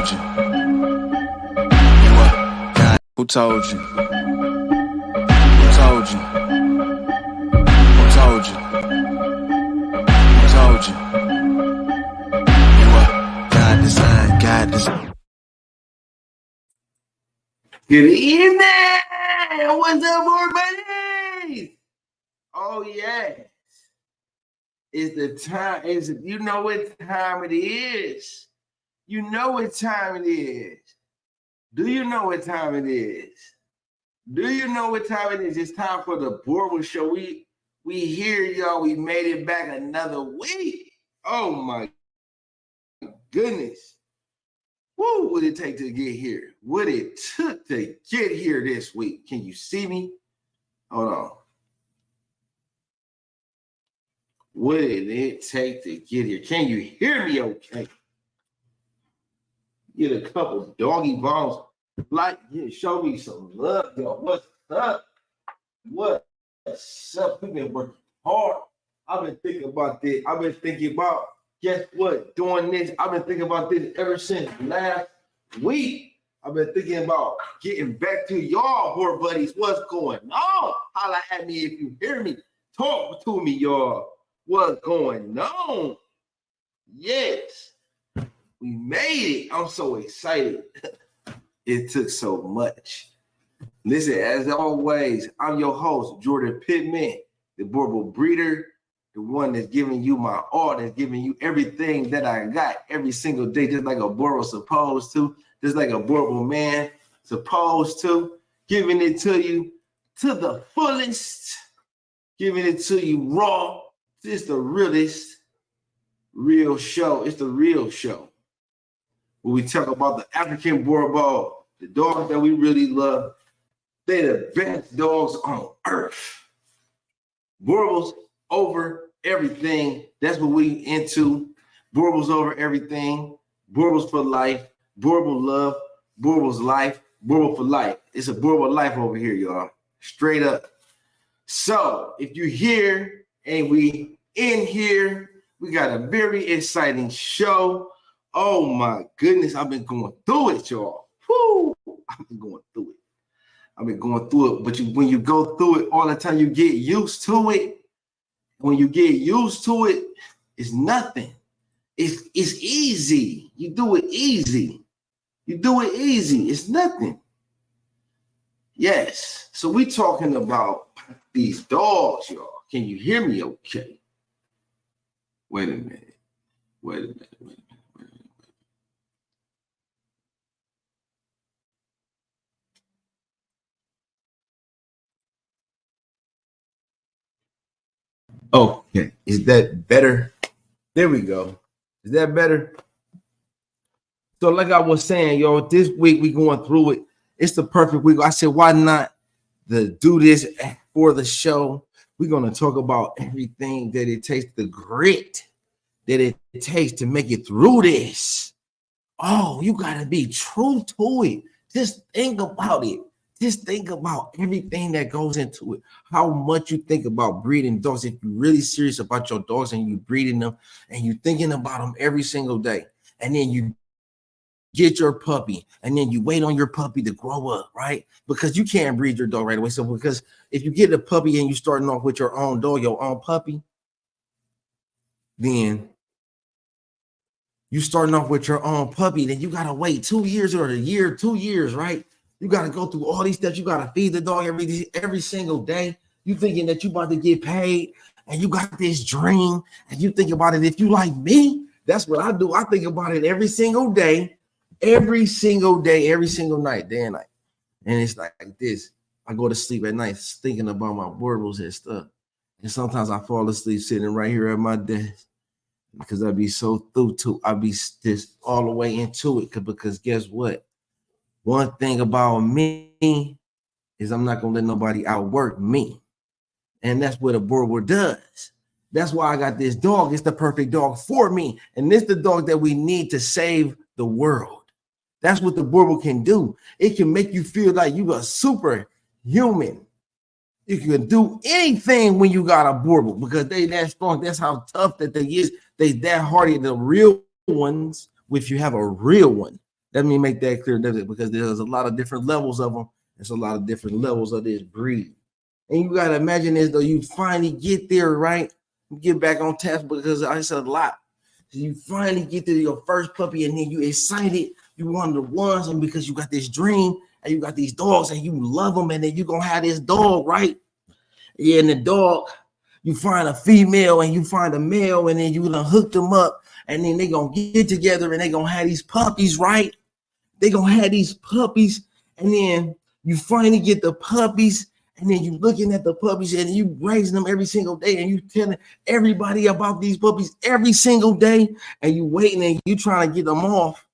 told you? What? God, who told you? Who told you? Who told you? Who told you? What? God design, God design. Good evening. What's up, everybody? Oh, yes. It's the time. You know what time it is. You know what time it is. Do you know what time it is? Do you know what time it is? It's time for the Boerboel Show. We here, y'all. We made it back another week. Oh, my goodness. What would it take to get here? What it took to get here this week. Can you see me? Hold on. What did it take to get here? Can you hear me okay? Get a couple doggy bones. Like, yeah, show me some love, y'all. What's up? What's up? We've been working hard. I've been thinking about this. I've been thinking about, guess what? Doing this. I've been thinking about this ever since last week. I've been thinking about getting back to y'all, poor buddies. What's going on? Holla at me if you hear me. Talk to me, y'all. What's going on? Yes, we made it. I'm so excited. It took so much. Listen, as always, I'm your host, Jordan Pittman, the Boerboel breeder, the one that's giving you my all, that's giving you everything that I got every single day, just like a Boerboel supposed to, just like a Boerboel man supposed to, giving it to you to the fullest, giving it to you raw. It's the realest, real show. It's the real show. When we talk about the African Boerboel, the dogs that we really love, they're the best dogs on earth. Boerboels over everything. That's what we into. Boerboels over everything. Boerboels for life. Boerboel love. Boerboel's life. Boerboel for life. It's a Boerboel life over here, y'all. Straight up. So if you're here and we in here, we got a very exciting show. Oh my goodness, I've been going through it, y'all. Woo! I've been going through it. But when you go through it all the time, you get used to it. When you get used to it, it's nothing. It's easy. You do it easy. It's nothing. Yes. So we talking about these dogs, y'all. Can you hear me okay? Wait a minute. Okay, is that better? There we go. Is that better? So like I was saying, y'all, this week we going through it. It's the perfect week. I said, why not do this for the show? We're going to talk about everything that it takes, the grit that it takes to make it through this. Oh, you got to be true to it. Just think about it. Just think about everything that goes into it. How much you think about breeding dogs. If you're really serious about your dogs and you're breeding them and you're thinking about them every single day, and then you get your puppy and then you wait on your puppy to grow up, right? Because you can't breed your dog right away. So because if you get a puppy and you're starting off with your own dog, your own puppy, then you starting off with your own puppy, then you got to wait 2 years or a year, 2 years, right? You got to go through all these steps. You got to feed the dog every single day. You thinking that you about to get paid and you got this dream and you think about it. If you like me, that's what I do. I think about it every single day, every single night, day and night. And it's like this. I go to sleep at night thinking about my Boerboels and stuff. And sometimes I fall asleep sitting right here at my desk because I'd be so I'd be just all the way into it. Because guess what? One thing about me is I'm not going to let nobody outwork me. And that's what a Boerboel does. That's why I got this dog. It's the perfect dog for me. And this is the dog that we need to save the world. That's what the Boerboel can do. It can make you feel like you are superhuman. You can do anything when you got a Boerboel because they that strong. That's how tough that they is. They that hardy. The real ones, if you have a real one, Let me make that clear, because there's a lot of different levels of them. There's a lot of different levels of this breed. And you got to imagine this, though. You finally get there, right? You get back on task, because I said a lot. So you finally get to your first puppy, and then you excited. You one of the ones, and because you got this dream, and you got these dogs, and you love them, and then you're going to have this dog, right? Yeah, and the dog, you find a female and you find a male, and then you gonna hook them up, and then they gonna get together and they gonna have these puppies, right? They gonna have these puppies, and then you finally get the puppies, and then you looking at the puppies, and you raising them every single day, and you telling everybody about these puppies every single day, and you waiting and you trying to get them off,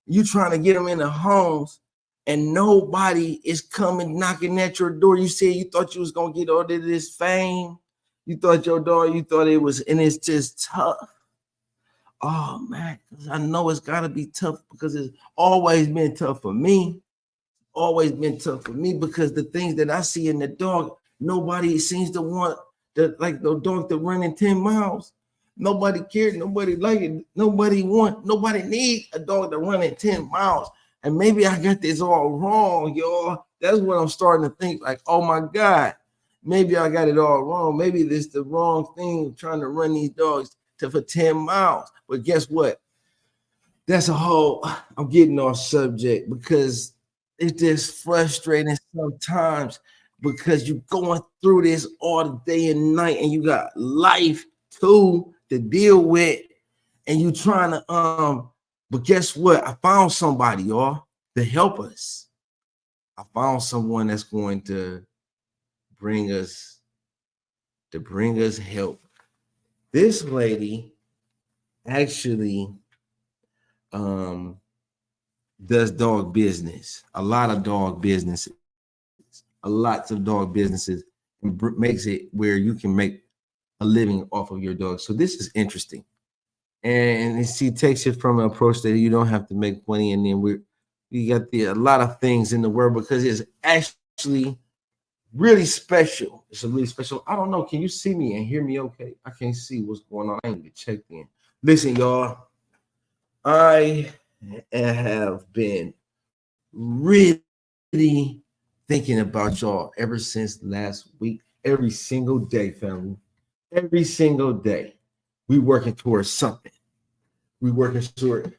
you trying to get them in the homes, and nobody is coming knocking at your door. You said you thought you was gonna get all of this fame. You thought your dog, you thought it was, and it's just tough. Oh man, I know it's gotta be tough, because it's always been tough for me. Always been tough for me, because the things that I see in the dog, nobody seems to want like the dog that running 10 miles. Nobody cares, nobody like it, nobody needs a dog that running 10 miles. And maybe I got this all wrong, y'all. That's what I'm starting to think, like, oh my God, maybe I got it all wrong. Maybe this is the wrong thing, trying to run these dogs for 10 miles. But guess what? That's a whole, I'm getting off subject, because it's just frustrating sometimes, because you're going through this all day and night, and you got life too to deal with, and you trying to but guess what? I found somebody, y'all, to help us. I found someone that's going to bring us help. This lady actually does dog business, a lot of dog businesses, and makes it where you can make a living off of your dog. So this is interesting. And she takes it from an approach that you don't have to make money, and then we got a lot of things in the world, because it's actually really special. It's a really special. I don't know. Can you see me and hear me okay? I can't see what's going on. I ain't even checked in. Listen, y'all. I have been really thinking about y'all ever since last week. Every single day, family. Every single day. We working towards something. We working toward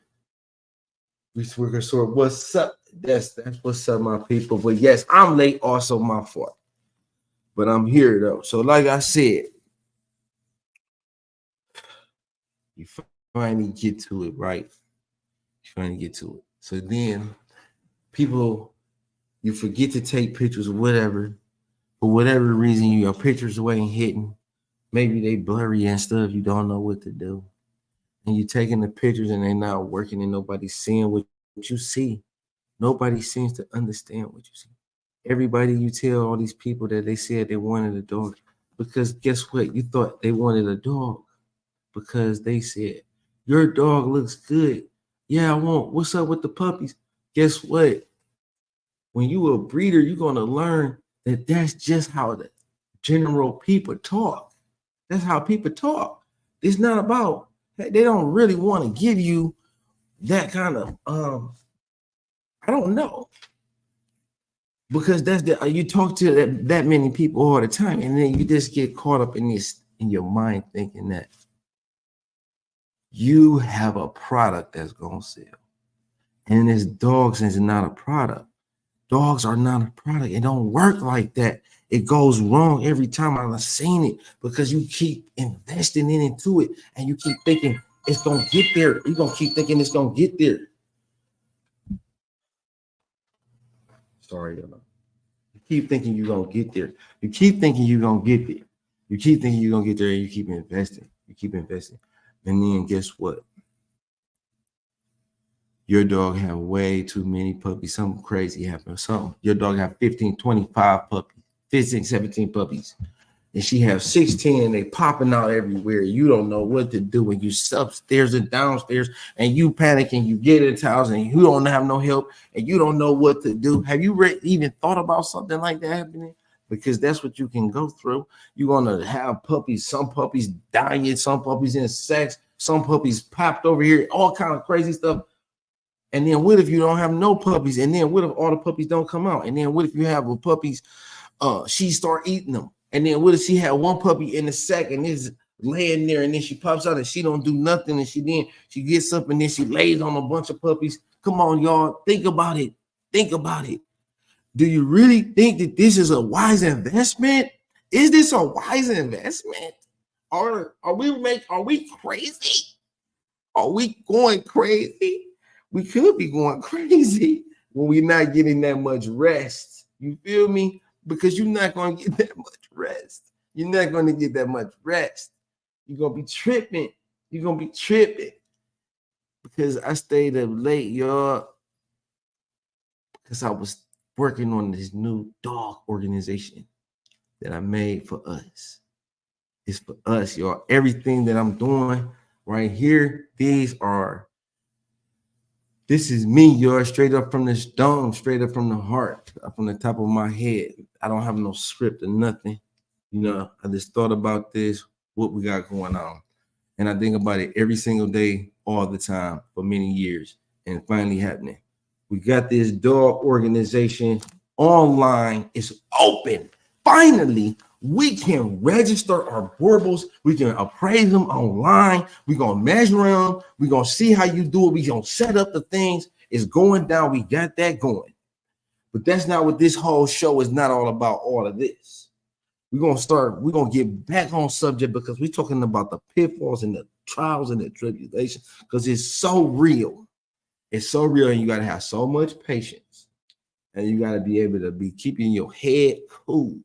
what's up. That's what's up, my people. But yes, I'm late, also my fault. But I'm here though. So like I said, you finally get to it, right? You finally get to it. So then people, you forget to take pictures or whatever. For whatever reason, your pictures ain't hitting. Maybe they blurry and stuff. You don't know what to do. And you're taking the pictures and they're not working, and nobody's seeing what you see. Nobody seems to understand what you see. Everybody, you tell all these people that they said they wanted a dog, because guess what? You thought they wanted a dog because they said, your dog looks good. Yeah, I want. What's up with the puppies? Guess what? When you a breeder, you're going to learn that that's just how the general people talk. That's how people talk. It's not about, they don't really want to give you that kind of, I don't know. Because that's you talk to that many people all the time, and then you just get caught up in your mind thinking that you have a product that's going to sell. And this dogs is not a product. Dogs are not a product. It don't work like that. It goes wrong every time. I've seen it, because you keep investing into it, and you keep thinking it's going to get there. You're going to keep thinking it's going to get there. Sorry, y'all. You keep thinking you're going to get there. You keep thinking you're going to get there. You keep thinking you're going to get there, and you keep investing. You keep investing. And then guess what? Your dog have way too many puppies. Something crazy happened. Your dog have 15, 25 puppies, 15, 17 puppies. And she have 16, and they popping out everywhere. You don't know what to do when you upstairs and downstairs, and you panic, and you get into the house, and you don't have no help, and you don't know what to do. Have you even thought about something like that happening? Because that's what you can go through. You're going to have puppies, some puppies dying, some puppies in sex, some puppies popped over here, all kind of crazy stuff. And then what if you don't have no puppies? And then what if all the puppies don't come out? And then what if you have a puppies, she start eating them? And then what if she had one puppy in the sack and is laying there, and then she pops out and she don't do nothing, and she gets up and then she lays on a bunch of puppies? Come on, y'all, think about it. Think about it. Do you really think that this is a wise investment? Is this a wise investment? Are we crazy? Are we going crazy? We could be going crazy when we're not getting that much rest. You feel me? Because you're not going to get that much rest. You're not going to get that much rest. You're going to be tripping. You're going to be tripping. Because I stayed up late, y'all, because I was working on this new dog organization that I made for us. It's for us, y'all. Everything that I'm doing right here, this is me, y'all, straight up from this dome, straight up from the heart, from the top of my head. I don't have no script or nothing. You know, I just thought about this, what we got going on. And I think about it every single day, all the time, for many years, and finally happening. We got this dog organization online. It's open. Finally, we can register our Boerboels. We can appraise them online. We're going to measure them. We're going to see how you do it. We're going to set up the things. It's going down. We got that going. But that's not what this whole show is not all about, all of this. We're going to get back on subject because we're talking about the pitfalls and the trials and the tribulations because it's so real. It's so real, and you got to have so much patience, and you got to be able to be keeping your head cool,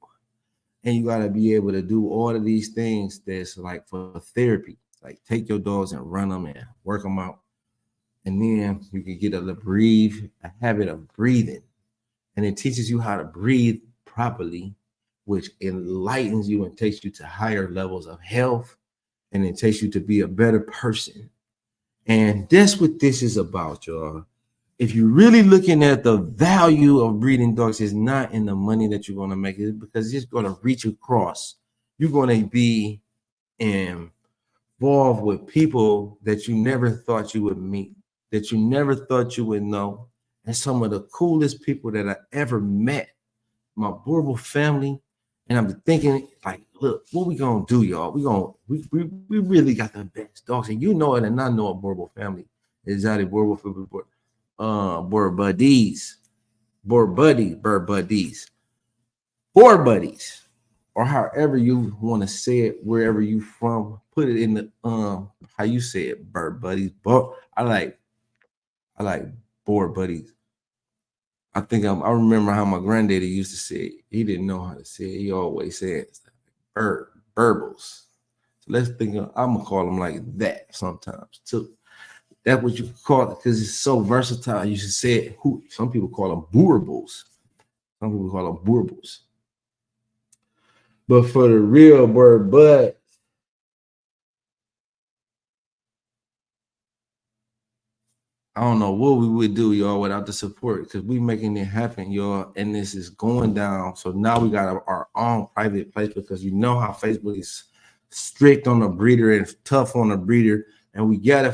and you got to be able to do all of these things that's like for therapy, like take your dogs and run them and work them out, and then you can get a habit of breathing, and it teaches you how to breathe properly, which enlightens you and takes you to higher levels of health, and it takes you to be a better person. And that's what this is about, y'all. If you're really looking at the value of breeding dogs, it's not in the money that you're going to make it because it's going to reach across. You're going to be involved with people that you never thought you would meet, that you never thought you would know. And some of the coolest people that I ever met, my Boerboel family. And I'm thinking, like, look, what we gonna do, y'all? We really got the best dogs, and you know it, and I know a Boerboel family. Exotic Boerboel family, Boer buddies, Boer buddies, or however you want to say it, wherever you from. Put it in the how you say it, Boer buddies. But I like Boer buddies. I remember how my granddaddy used to say it. He didn't know how to say it. He always said Boerboels. So let's think I'm gonna call them like that sometimes too. That's what you call it because it's so versatile. You should say it. Some people call them Boerboels. Some people call them Boerboels. But for the real Boerboel, I don't know what we would do, y'all, without the support because we making it happen, y'all, and this is going down. So now we got our own private place because you know how Facebook is strict on the breeder and tough on the breeder, and we gotta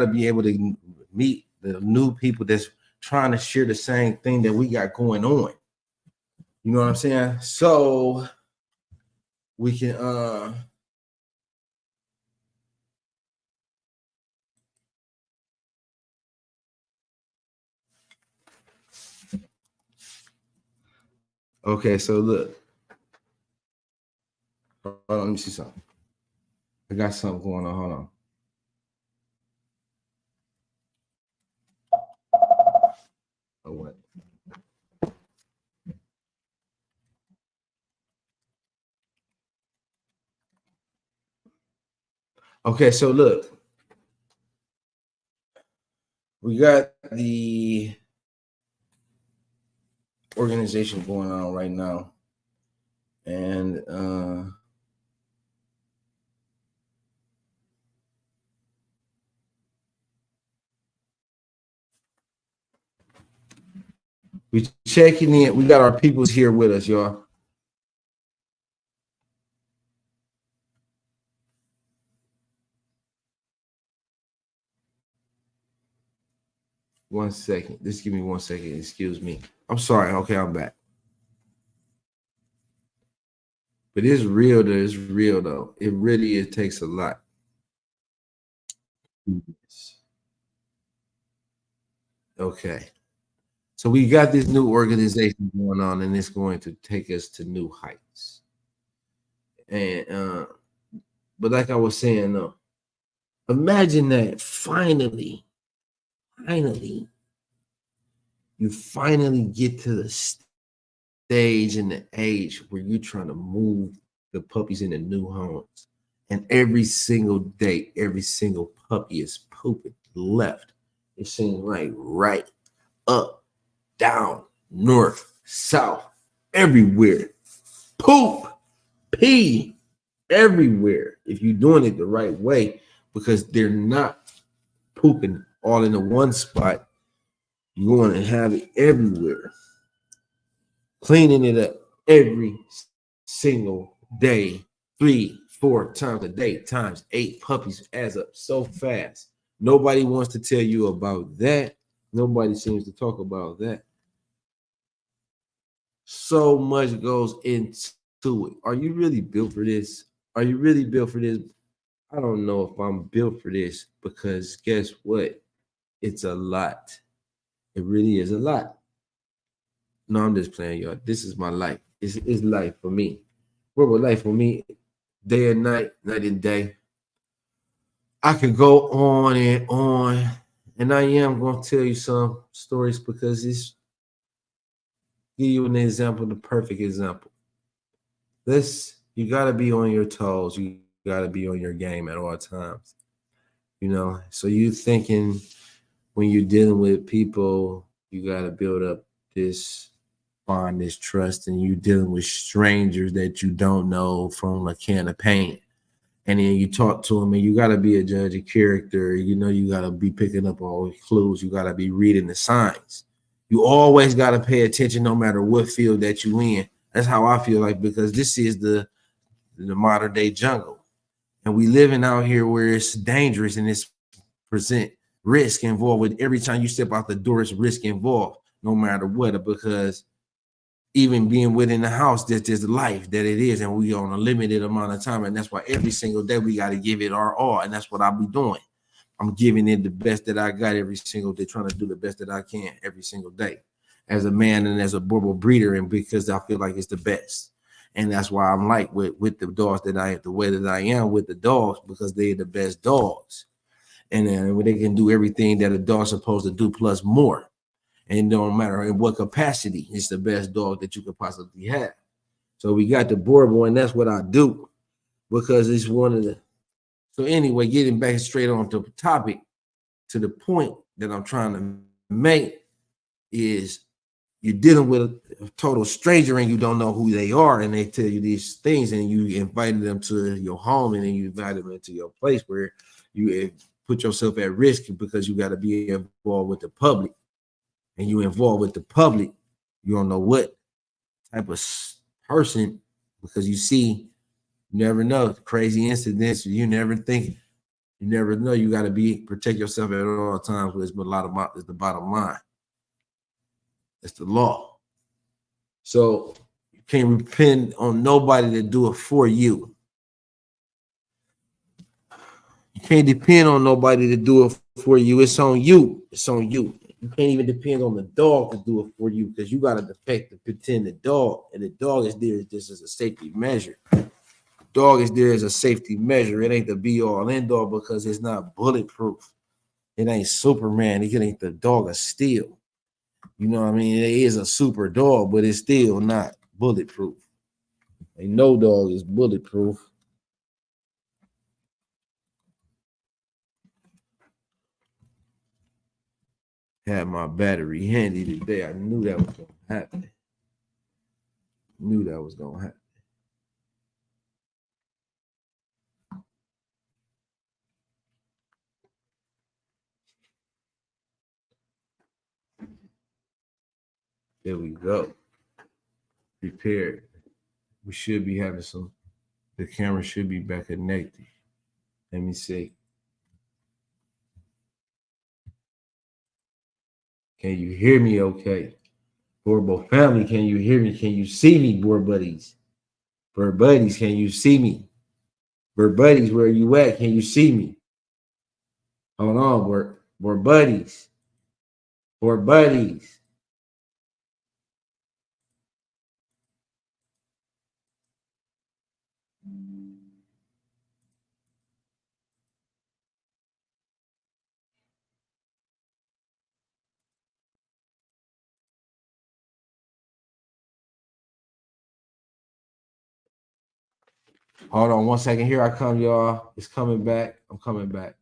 be able to meet the new people that's trying to share the same thing that we got going on. You know what I'm saying? So we can okay, so look. Hold on, let me see something. I got something going on. Hold on. Oh, what? Okay, so look. We got the organization going on right now. And we checking in. We got our peoples here with us, y'all. 1 second. Just give me 1 second. Excuse me. I'm sorry. Okay, I'm back. But it's real though. It's real though. It really it takes a lot. Okay. So we got this new organization going on, and it's going to take us to new heights. And but like I was saying, imagine that finally, you finally get to the stage and the age where you're trying to move the puppies into new homes. And every single day, every single puppy is pooping left. It seems like right, up, down, north, south, everywhere. Poop, pee, everywhere. If you're doing it the right way, because they're not pooping all in the one spot, you're going to have it everywhere. Cleaning it up every single day, 3-4 times a day, times 8 puppies adds up so fast. Nobody wants to tell you about that. Nobody seems to talk about that. So much goes into it. Are you really built for this? Are you really built for this? I don't know if I'm built for this, because guess what? It's a lot. It really is a lot. No, I'm just playing, y'all. This is my life. It's life for me. What was life for me? Day and night, night and day. I could go on, and I am going to tell you some stories because it's give you an example, the perfect example. You got to be on your toes. You got to be on your game at all times. So you thinking when you're dealing with people, you got to build up this bond, this trust, and you dealing with strangers that you don't know from a can of paint. And then you talk to them, and you got to be a judge of character. You got to be picking up all clues. You got to be reading the signs. You always got to pay attention no matter what field that you in. That's how I feel like, because this is the modern day jungle. And we living out here where it's dangerous and it's present risk involved with every time you step out the door, it's risk involved, no matter what, because even being within the house, there's life that it is, and we on a limited amount of time. And that's why every single day we got to give it our all. And that's what I'll be doing. I'm giving it the best that I got every single day, trying to do the best that I can every single day as a man and as a Boerboel breeder, and because I feel like it's the best. And that's why I'm like with the dogs the way that I am with the dogs, because they're the best dogs. And then they can do everything that a dog's supposed to do plus more. And no matter in what capacity, it's the best dog that you could possibly have. So we got the Boerboel, and that's what I do, because it's one of the. So anyway, getting back straight on to the topic, to the point that I'm trying to make is, you're dealing with a total stranger and you don't know who they are, and they tell you these things, and you invited them to your home, and then you invited them into your place where you put yourself at risk, because you got to be involved with the public. And you involved with the public, you don't know what type of person, because you never know, crazy incidents, you never know. You got to protect yourself at all times. But it's the bottom line. It's the law. So you can't depend on nobody to do it for you. You can't depend on nobody to do it for you. It's on you. It's on you. You can't even depend on the dog to do it for you, because you got to pretend the dog, and the dog is there just as a safety measure. Dog is there as a safety measure. It ain't the be all end all, because it's not bulletproof. It ain't Superman. It ain't the dog of steel. You know what I mean? It is a super dog, but it's still not bulletproof. Ain't no dog is bulletproof. Had my battery handy today. I knew that was gonna happen. There we go. Prepared. We should be having the camera should be back connected. Let me see. Can you hear me okay? Boerboel family, can you hear me? Can you see me, Boer buddies? Boer buddies, can you see me? Boer buddies, where you at? Can you see me? Hold on, Boer buddies. Boer buddies. Hold on 1 second. Here I come, y'all. It's coming back. I'm coming back.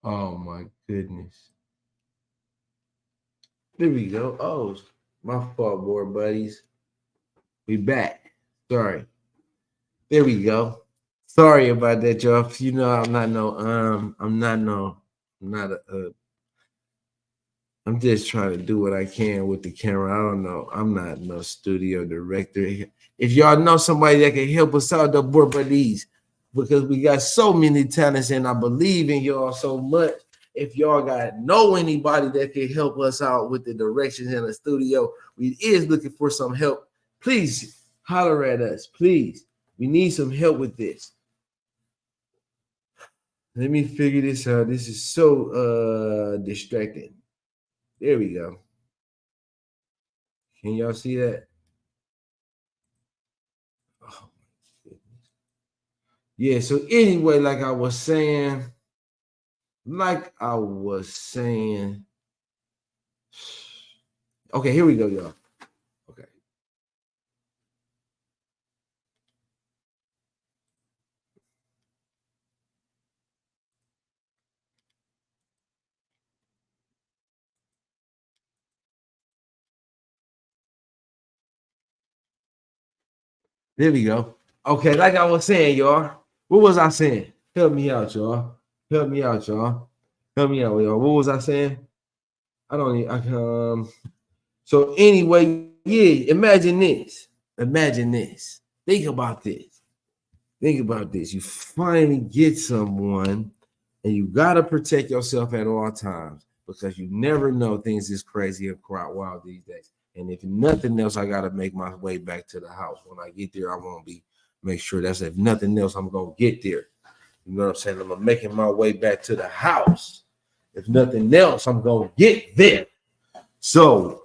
Oh my goodness. There we go. Oh, my fault, Boer buddies. We back. Sorry. There we go. Sorry about that, y'all. You know, I'm just trying to do what I can with the camera. I don't know. I'm not no studio director. If y'all know somebody that can help us out, the Boer buddies, because we got so many talents and I believe in y'all so much. If y'all know anybody that can help us out with the directions in the studio, we is looking for some help. Please holler at us, please. We need some help with this. Let me figure this out. This is so distracting. There we go. Can y'all see that? Oh my goodness. Yeah, so anyway, like I was saying, okay, here we go, y'all. Okay. There we go. Okay, like I was saying, y'all. What was I saying? Help me out, y'all. Help me out, y'all. Help me out, y'all. What was I saying? I don't need. So anyway, yeah. Imagine this. Imagine this. Think about this. Think about this. You finally get someone, and you gotta protect yourself at all times because you never know things is crazy and quite wild these days. And if nothing else, I gotta make my way back to the house. When I get there, I won't be make sure that's if nothing else, I'm gonna get there. You know what I'm saying? I'm making my way back to the house. If nothing else, I'm gonna get there. So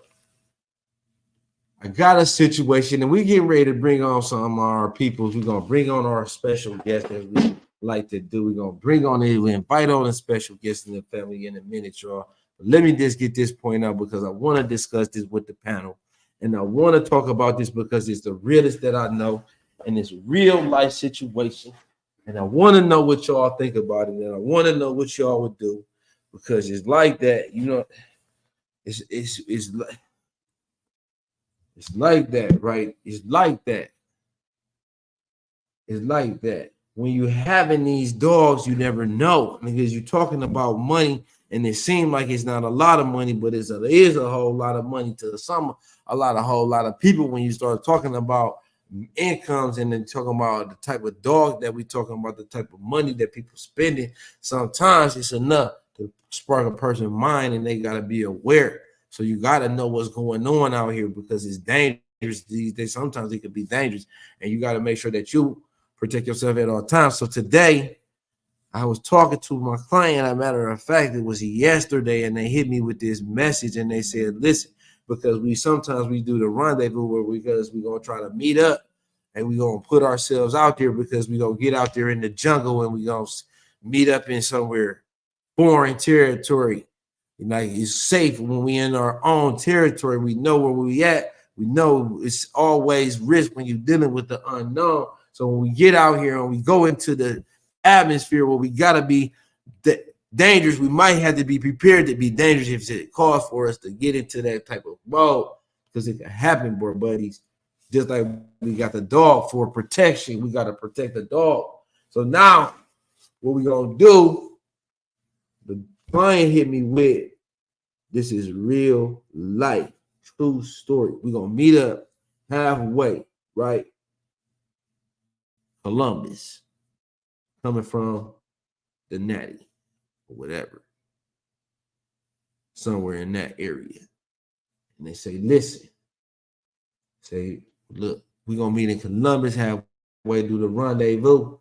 I got a situation, and we getting ready to bring on some of our people. We're gonna bring on our special guest as we like to do. We're gonna bring on it. We invite on a special guest in the family in a minute, y'all. But let me just get this point out because I want to discuss this with the panel, and I want to talk about this because it's the realest that I know, and it's real life situation. And I want to know what y'all think about it, and I want to know what y'all would do because it's like that, you know. It's like that, right? It's like that. It's like that. When you're having these dogs, you never know because you're talking about money, and it seems like it's not a lot of money, but it is a whole lot of money to some, whole lot of people. When you start talking about incomes and then talking about the type of dog that we're talking about, the type of money that people spending, sometimes it's enough to spark a person's mind, and they got to be aware. So you got to know what's going on out here because it's dangerous these days. Sometimes it could be dangerous, and you got to make sure that you protect yourself at all times. So today, I was talking to my client. As a matter of fact, it was yesterday, and they hit me with this message, and they said, "Listen, because we sometimes we do the rendezvous where because we're gonna try to meet up, and we're gonna put ourselves out there because we're gonna get out there in the jungle, and we're gonna meet up in somewhere foreign territory. Like it's safe when we in our own territory. We know where we at. We know it's always risk when you're dealing with the unknown. So when we get out here and we go into the atmosphere where we gotta be dangerous, we might have to be prepared to be dangerous if it calls for us to get into that type of mode, because it can happen, bro, buddies. Just like we got the dog for protection, we gotta protect the dog. So now, what we gonna do? The client hit me with, this is real life, true story. We're gonna meet up halfway, right? Columbus, coming from the Natty or whatever, somewhere in that area. And they say, listen, say, look, we're gonna meet in Columbus halfway, do the rendezvous.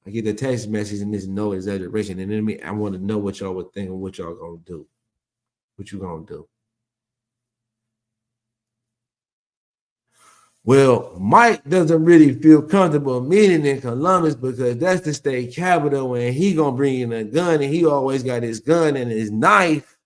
I get the text message and there's no exaggeration. And then I want to know what y'all would think and what y'all gonna do. What you gonna do? Well, Mike doesn't really feel comfortable meeting in Columbus because that's the state capital, and he gonna bring in a gun, and he always got his gun and his knife,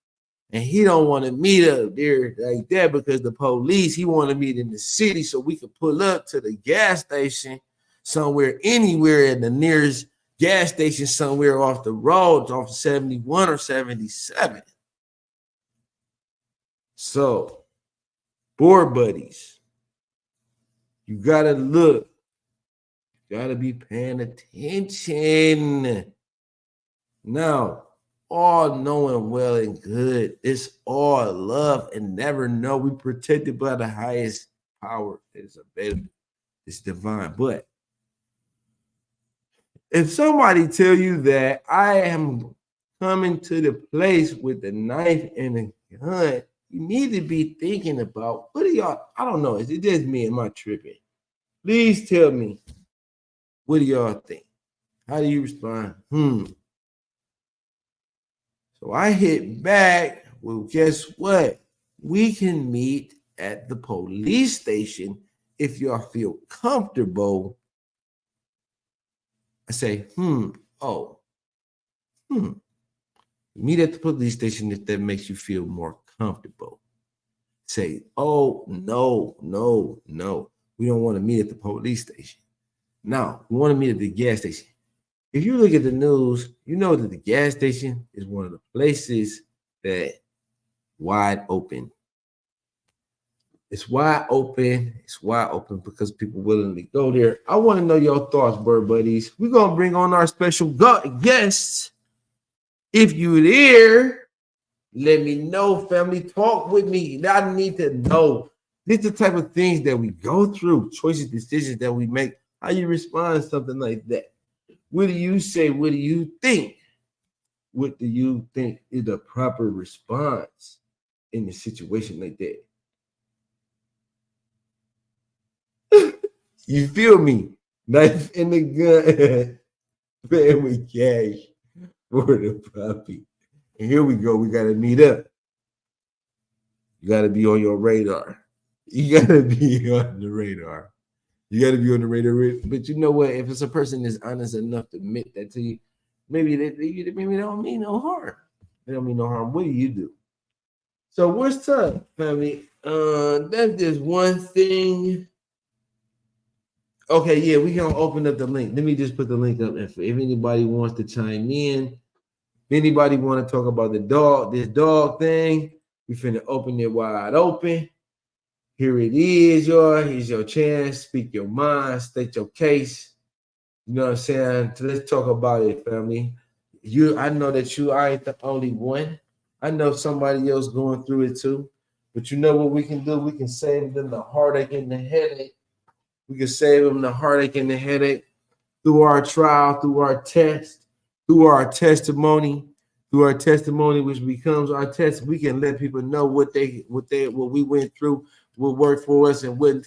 and he don't want to meet up there like that because the police. He want to meet in the city so we can pull up to the gas station somewhere, anywhere in the nearest gas station, somewhere off the road, off 71 or 77. So, board buddies, you gotta look, you gotta be paying attention. Now, all knowing well and good, it's all love and never know. We protected by the highest power that is available. It's divine. But if somebody tell you that I am coming to the place with the knife and the gun, you need to be thinking about, what are y'all, I don't know, is it just me? Am I tripping? Please tell me, what do y'all think? How do you respond? So I hit back, well, guess what? We can meet at the police station if y'all feel comfortable. I say, meet at the police station if that makes you feel more comfortable. Say, oh, no. We don't want to meet at the police station. No, we want to meet at the gas station. If you look at the news, you know that the gas station is one of the places that wide open. It's wide open. It's wide open because people willingly go there. I want to know your thoughts, bird buddies. We're going to bring on our special guests. If you're there, let me know, family. Talk with me. I need to know. These are the type of things that we go through, choices, decisions that we make. How you respond to something like that? What do you say? What do you think? What do you think is the proper response in a situation like that? You feel me? Knife in the gun, paying with cash for the puppy. And here we go. We got to meet up. You got to be on your radar. You got to be on the radar. You got to be on the radar. But you know what? If it's a person that's honest enough to admit that to you, maybe they don't mean no harm. They don't mean no harm. What do you do? So what's up, family? That's just one thing. Okay, yeah, we gonna open up the link. Let me just put the link up. If anybody wants to chime in, if anybody want to talk about this dog thing, we finna open it wide open. Here it is, y'all. Here's your chance. Speak your mind, state your case. You know what I'm saying? So let's talk about it, family. I know that you ain't the only one. I know somebody else going through it too. But you know what we can do? We can save them the heartache and the headache. We can save them the heartache and the headache through our trial, through our test, through our testimony, which becomes our test. We can let people know what we went through, what worked for us, and what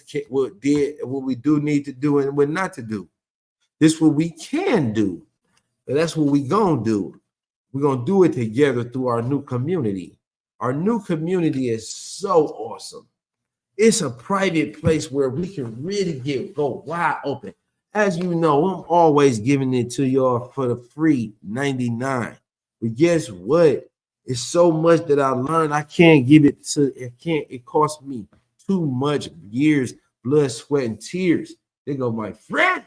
did, and what we do need to do, and what not to do. This is what we can do. And that's what we gonna do. We're gonna do it together through our new community. Our new community is so awesome. It's a private place where we can really go wide open. As you know, I'm always giving it to y'all for the free 99. But guess what? It's so much that I learned. I can't give it to, it cost me too much years, blood, sweat, and tears There go my friend.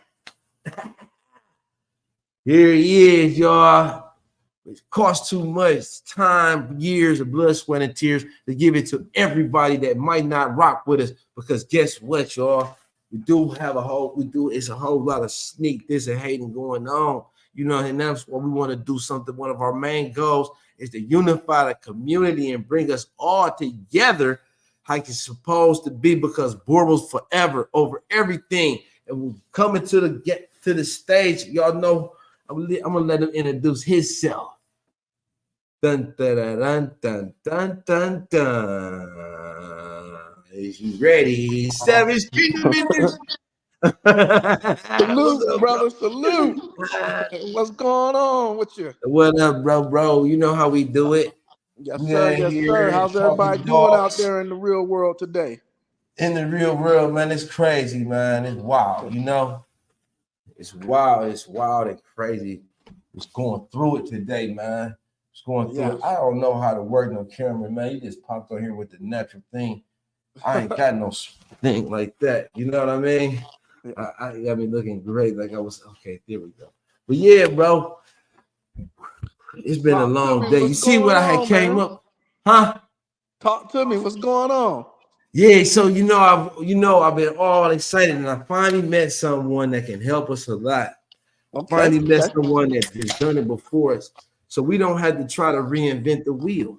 Here he is, y'all. It costs too much time, years of blood, sweat, and tears to give it to everybody that might not rock with us. Because guess what, y'all? It's a whole lot of sneak this and hating going on. You know, and that's why we want to do something. One of our main goals is to unify the community and bring us all together like it's supposed to be, because Boerboel's forever over everything. And we're coming to the stage. Y'all know I'm gonna let him introduce himself. Dun dun dun dun dun dun dun. Is you ready? 7 Street minutes. Salute, brother. Salute. What's going on with you? What up, bro? You know how we do it. Yes, sir. Yes, sir. How's everybody doing out there in the real world today? In the real world, man, it's crazy, man. It's wild, you know. It's wild and crazy. It's going through it today, man. It's going through it. I don't know how to work no camera, man. You just popped on here with the natural thing. I ain't got no thing like that. You know what I mean? I been looking great. Like I was okay. There we go. But yeah, bro, it's been a long day. You see what I had came up, huh? Talk to me. What's going on? Yeah, so I've been all excited, and I finally met someone that can help us a lot. Finally met someone that has done it before us, so we don't have to try to reinvent the wheel.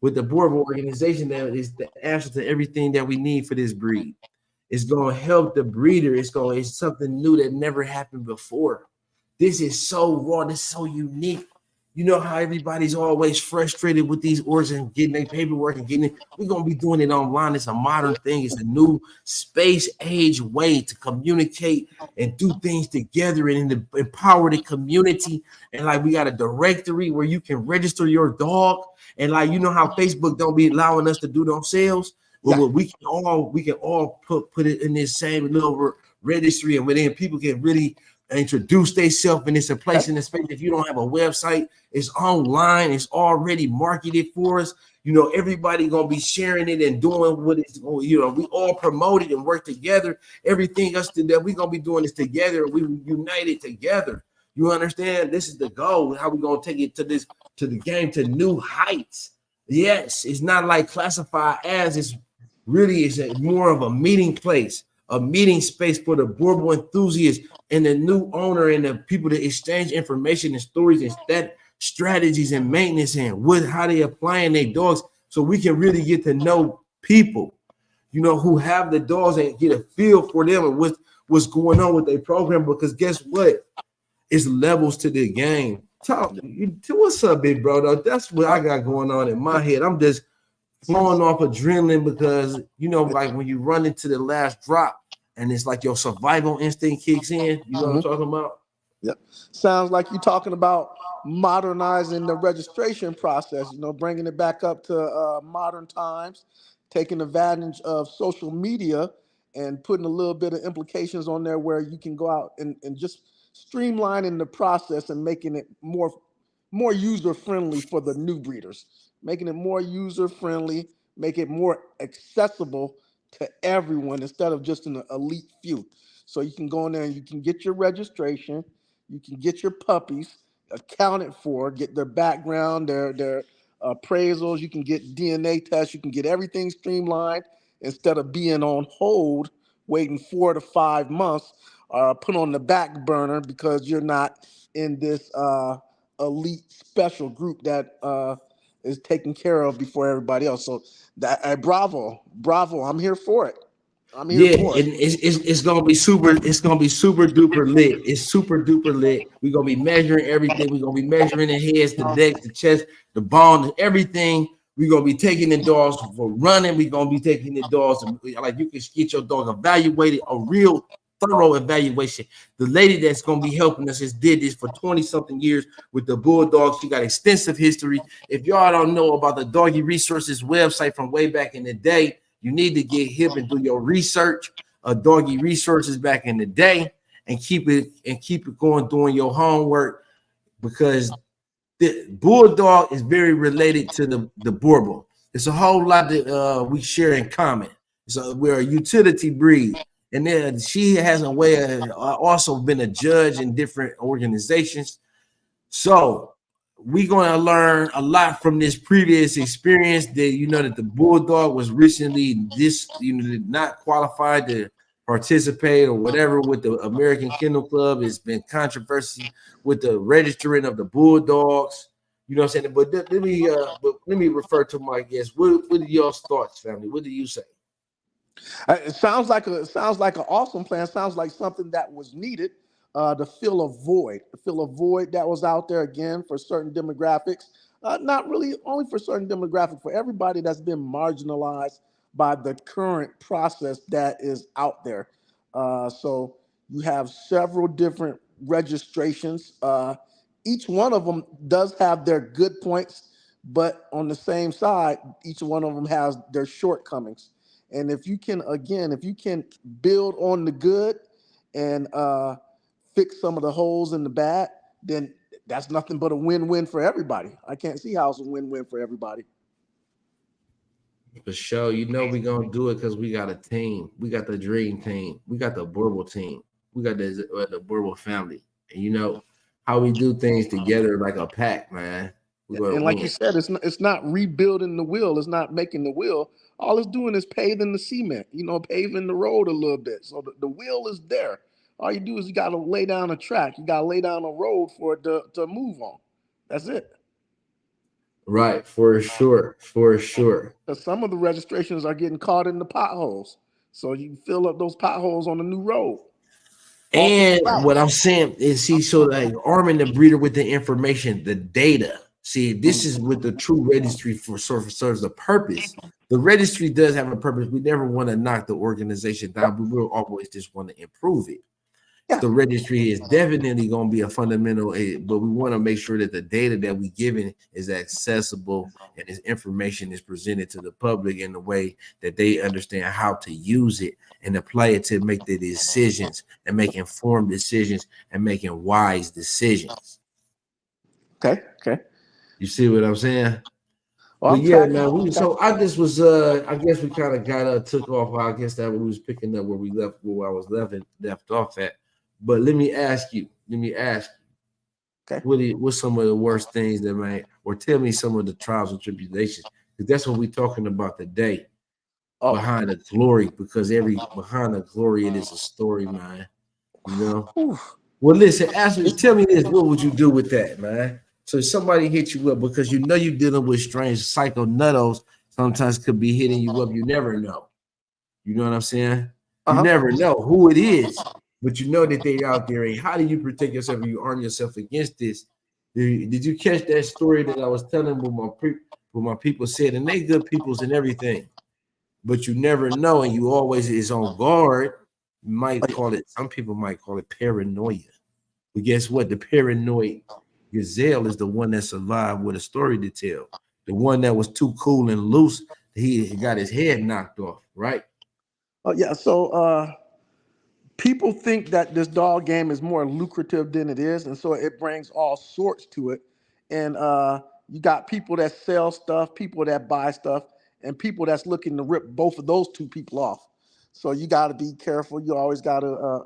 With the Boerboel organization, that is the answer to everything that we need for this breed. It's going to help the breeder. It's something new that never happened before. This is so raw. This is so unique. You know how everybody's always frustrated with these orders and getting their paperwork and getting it. We're going to be doing it online. It's a modern thing. It's a new space age way to communicate and do things together and empower the community. And like we got a directory where you can register your dog. And like, you know how Facebook don't be allowing us to do themselves. Well, we can all put it in this same little registry, and then people can really introduce themselves, and it's a place in the space. If you don't have a website, it's online, it's already marketed for us. You know, everybody gonna be sharing it and doing what it's, you know, we all promote it and work together. Everything else that we gonna be doing is together. We united together. You understand? This is the goal. How we gonna take it to the game to new heights. Yes, it's not like classified as, it's more of a meeting place, a meeting space for the Boerboel enthusiasts and the new owner and the people to exchange information and stories and strategies and maintenance and how they applying their dogs, so we can really get to know people, you know, who have the dogs and get a feel for them and what's going on with their program. Because guess what? It's levels to the game. What's up, big bro? Though that's what I got going on in my head. I'm just flowing off adrenaline because, you know, like when you run into the last drop and it's like your survival instinct kicks in. You know what I'm talking about? Yep. Sounds like you're talking about modernizing the registration process, you know, bringing it back up to modern times, taking advantage of social media and putting a little bit of implications on there where you can go out and just streamlining the process and making it more user-friendly for the new breeders, making it more user-friendly, make it more accessible to everyone instead of just an elite few. So you can go in there and you can get your registration, you can get your puppies accounted for, get their background, their appraisals, you can get DNA tests, you can get everything streamlined instead of being on hold, waiting 4 to 5 months, put on the back burner because you're not in this elite special group that is taken care of before everybody else. So that bravo, I'm here for it. I'm here for it. It's gonna be super. It's gonna be super duper lit. It's super duper lit. We're gonna be measuring everything. We're gonna be measuring the heads, the necks, the chest, the bone, everything. We're gonna be taking the dogs for running. We're gonna be taking the dogs, like you can get your dog evaluated, a real thorough evaluation. The lady that's going to be helping us has did this for 20-something years with the Bulldogs. She got extensive history. If y'all don't know about the Doggy Resources website from way back in the day, you need to get hip and do your research of Doggy Resources back in the day and keep it going doing your homework, because the Bulldog is very related to the Boerboel. It's a whole lot that we share in common. So we're a utility breed. and then she has a way of also been a judge in different organizations. So we're going to learn a lot from this previous experience that that the Bulldog was recently not qualified to participate or whatever with the American Kennel Club. It's been controversy with the registering of the Bulldogs. You know what I'm saying? But let me refer to my guests. What are your thoughts, family? What do you say? It sounds like an awesome plan. Sounds like something that was needed to fill a void that was out there again for certain demographics. Not really only for certain demographics, for everybody that's been marginalized by the current process that is out there. So you have several different registrations. Each one of them does have their good points, but on the same side, each one of them has their shortcomings. And if you can, again, if you can build on the good and fix some of the holes in the bad, then that's nothing but a win-win for everybody. I can't see how it's a win-win for everybody. For sure, we're gonna do it because we got a team. We got the dream team. We got the Boerboel team. We got the Boerboel family. And how we do things together like a pack, man. We're gonna And like you win. said, it's not rebuilding the wheel. It's not making the wheel. All it's doing is paving the cement, paving the road a little bit. So the wheel is there. All you do is you got to lay down a track. You got to lay down a road for it to move on. That's it. Right, for sure, for sure. Because some of the registrations are getting caught in the potholes. So you can fill up those potholes on the new road. And what I'm saying is, so like arming the breeder with the information, the data. See, this is what the true registry serves a purpose. The registry does have a purpose. We never want to knock the organization down, but we'll always just want to improve it. Yeah. The registry is definitely going to be a fundamental, but we want to make sure that the data that we given is accessible and this information is presented to the public in a way that they understand how to use it and apply it to make the decisions and make informed decisions and making wise decisions. Okay. You see what I'm saying? Well, But yeah, man. So I just was, I guess we kind of got took off. I guess that we was picking up where we left, where I was left off at. But let me ask you. Okay. What's some of the worst things that or tell me some of the trials and tribulations, because that's what we're talking about today. Behind the glory, because behind the glory, it is a story, man. Well, listen, tell me this. What would you do with that, man? So somebody hit you up because you're dealing with strange psycho nuttos. Sometimes could be hitting you up. You never know. You know what I'm saying? You never know who it is, but you know that they're out there. And how do you protect yourself? You arm yourself against this. Did you catch that story that I was telling what my people said? And they good peoples and everything, but you never know, and you always is on guard. You might call it. Some people might call it paranoia. But guess what? The paranoid gazelle is the one that's alive with a story to tell. The one that was too cool and loose, he got his head knocked off, right? Oh yeah. So people think that this dog game is more lucrative than it is, and so it brings all sorts to it. And you got people that sell stuff, people that buy stuff, and people that's looking to rip both of those two people off. So you got to be careful. You always got to,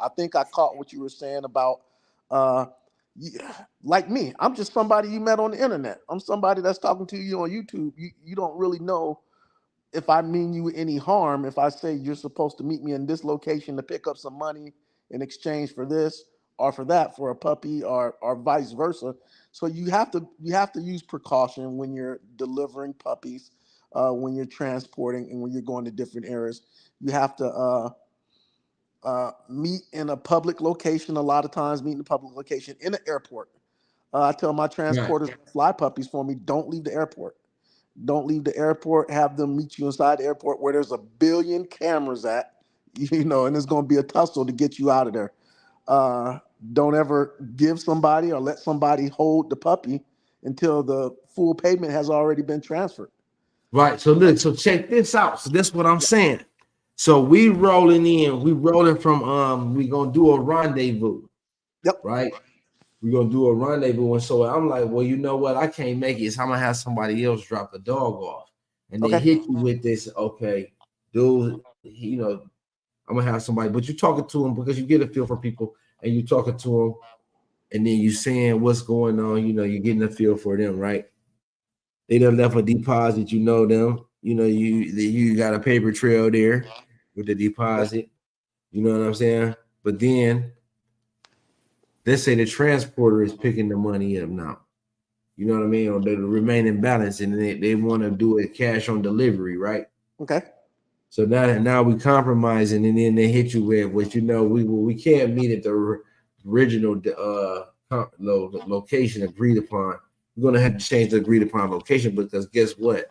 I think I caught what you were saying about, uh, like me. I'm just somebody you met on the internet. I'm somebody that's talking to you on YouTube. You don't really know if I mean you any harm. If I say you're supposed to meet me in this location to pick up some money in exchange for this or for that, for a puppy or vice versa. So you have to use precaution when you're delivering puppies, when you're transporting, and when you're going to different areas. You have to meet in a public location. A lot of times, meet in a public location in an airport. I tell my transporters, fly puppies for me, don't leave the airport. Don't leave the airport. Have them meet you inside the airport where there's a billion cameras at, and it's going to be a tussle to get you out of there. Don't ever give somebody or let somebody hold the puppy until the full payment has already been transferred. Right. So look, so check this out. So that's what I'm saying. So we rolling from we gonna do a rendezvous. Yep. Right. We're gonna do a rendezvous. And so I'm like, well, you know what? I can't make it. So I'm gonna have somebody else drop the dog off. And they hit you with this, okay, dude, I'm gonna have somebody, but you're talking to them because you get a feel for people, and you're talking to them, and then you saying what's going on. You're getting a feel for them, right? They done left a deposit. You know them. You got a paper trail there with the Yeah. deposit. You know what I'm saying? But then let's say the transporter is picking the money up now. You know what I mean? Or the remaining balance, and they want to do it cash on delivery, right? Okay. So now we compromising, and then they hit you with what we can't meet at the original location agreed upon. We're gonna have to change the agreed upon location because guess what?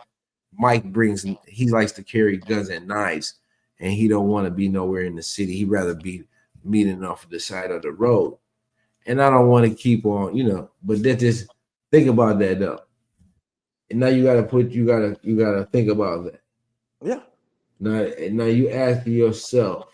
Mike he likes to carry guns and knives, and he don't want to be nowhere in the city. He'd rather be meeting off the side of the road. And I don't want to keep on, but that just think about that though. And now you gotta think about that. Yeah. Now you ask yourself,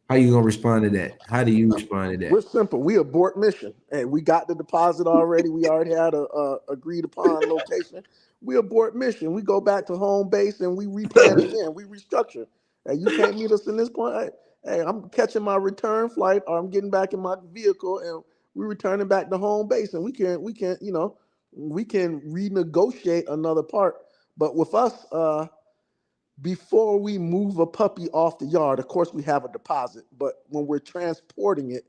how you gonna respond to that? How do you respond to We're that? simple. We abort mission. Hey, we got the deposit already. We already had a agreed upon location. We abort mission. We go back to home base and we replan again. We restructure. Hey, you can't meet us in this point. Hey, I'm catching my return flight, or I'm getting back in my vehicle, and we're returning back to home base, and we can renegotiate another part. But with us, before we move a puppy off the yard, of course, we have a deposit, but when we're transporting it,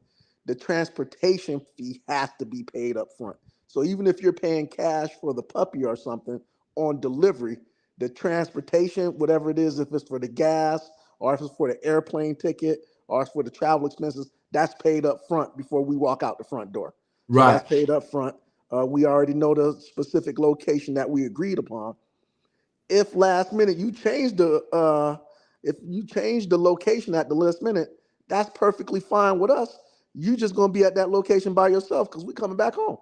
the transportation fee has to be paid up front. So even if you're paying cash for the puppy or something on delivery, the transportation, whatever it is, if it's for the gas or if it's for the airplane ticket or it's for the travel expenses, that's paid up front before we walk out the front door. So Right. that's paid up front. We already know the specific location that we agreed upon. If last minute you change the location at the last minute, that's perfectly fine with us. You just gonna be at that location by yourself because we coming back home.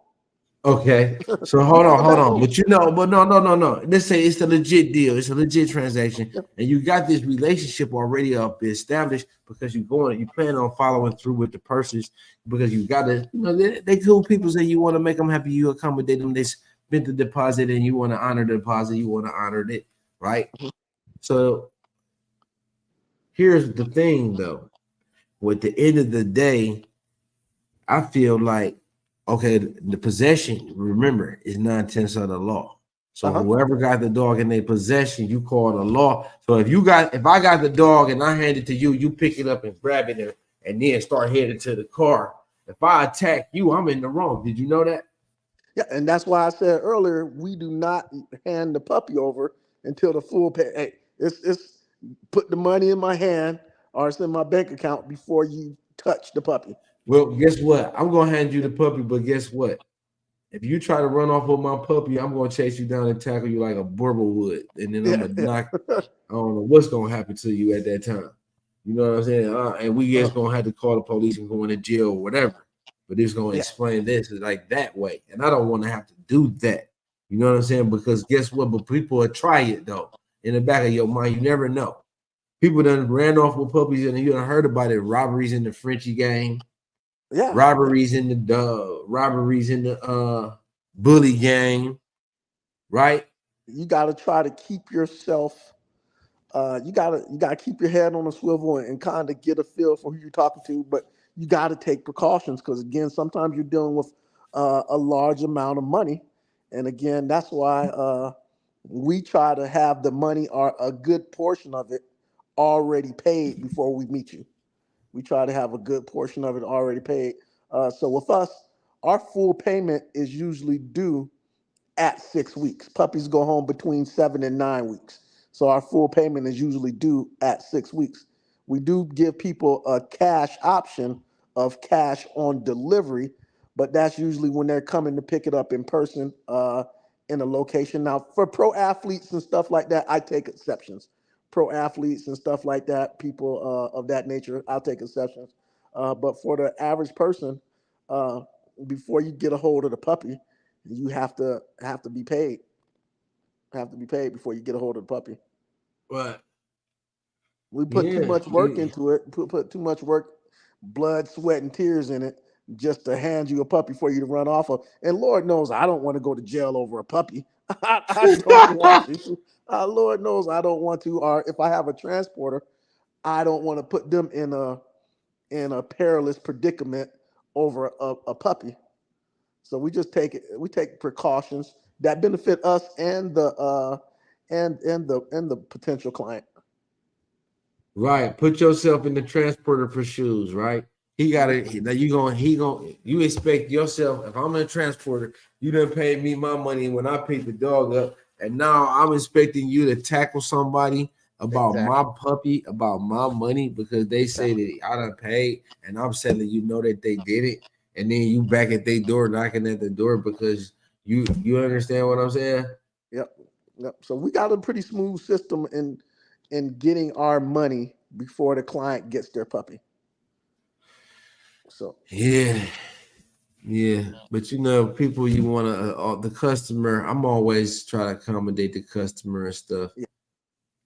Okay. So We hold on, coming hold back on. home. But no, no, no, no. Let's say it's a legit deal. It's a legit transaction, Yeah, and you got this relationship already up established because you plan on following through with the purchase because you got to, they cool people say you want to make them happy, you accommodate them. They spent the deposit, and you want to honor the deposit. You want to honor it, right? So here's the thing, though. With the end of the day, I feel like, okay, the possession, remember, is 9/10 of the law. So uh-huh. whoever got the dog in their possession, you call the law. So if I got the dog and I hand it to you, you pick it up and grab it and then start heading to the car. If I attack you, I'm in the wrong. Did you know that? Yeah, and that's why I said earlier we do not hand the puppy over until the full pay. Hey, it's put the money in my hand or it's in my bank account before you touch the puppy. Well, guess what? I'm gonna hand you the puppy, but guess what? If you try to run off with my puppy, I'm gonna chase you down and tackle you like a Boerboel would, and then I'm Yeah, gonna yeah. knock. I don't know what's gonna happen to you at that time. You know what I'm saying? And we just gonna have to call the police and go into jail or whatever. But it's gonna Yeah. explain this like that way, and I don't want to have to do that. You know what I'm saying? Because guess what? But people will try it though. In the back of your mind, you never know. People done ran off with puppies, and you done heard about it. Robberies in the Frenchie gang, Yeah, yeah. robberies in the bully gang, right? You got to try to keep yourself. You gotta keep your head on a swivel and kind of get a feel for who you're talking to. But you got to take precautions because again, sometimes you're dealing with a large amount of money, and again, that's why we try to have the money or a good portion of it already paid before we meet you. We try to have a good portion of it already paid. So with us, our full payment is usually due at 6 weeks. Puppies go home between 7 and 9 weeks. So our full payment is usually due at 6 weeks. We do give people a cash option of cash on delivery, but that's usually when they're coming to pick it up in person in a location. Now, for pro athletes and stuff like that, I take exceptions. Pro athletes and stuff like that, people of that nature, I'll take exceptions. But for the average person, uh, before you get a hold of the puppy, you have to be paid. Have to be paid before you get a hold of the puppy. But We put too yeah, much work into it. Put too much work, blood, sweat, and tears in it just to hand you a puppy for you to run off of. And Lord knows I don't want to go to jail over a puppy. I don't want to. Lord knows I don't want to. Or if I have a transporter, I don't want to put them in a perilous predicament over a puppy. So we just take it. We take precautions that benefit us and the potential client. Right. Put yourself in the transporter for shoes, right? He Mhm. gotta now you expect yourself, if I'm in a transporter, you done paid me my money when I picked the dog up, and now I'm expecting you to tackle somebody about my Exactly. puppy, about my money, because they say Exactly. that I done paid, and I'm telling you know that they did it, and then you back at their door knocking at the door because you understand what I'm saying? Yep. Yep. So we got a pretty smooth system in getting our money before the client gets their puppy. So Yeah. Yeah, but people you want to the customer. I'm always try to accommodate the customer and stuff. yeah,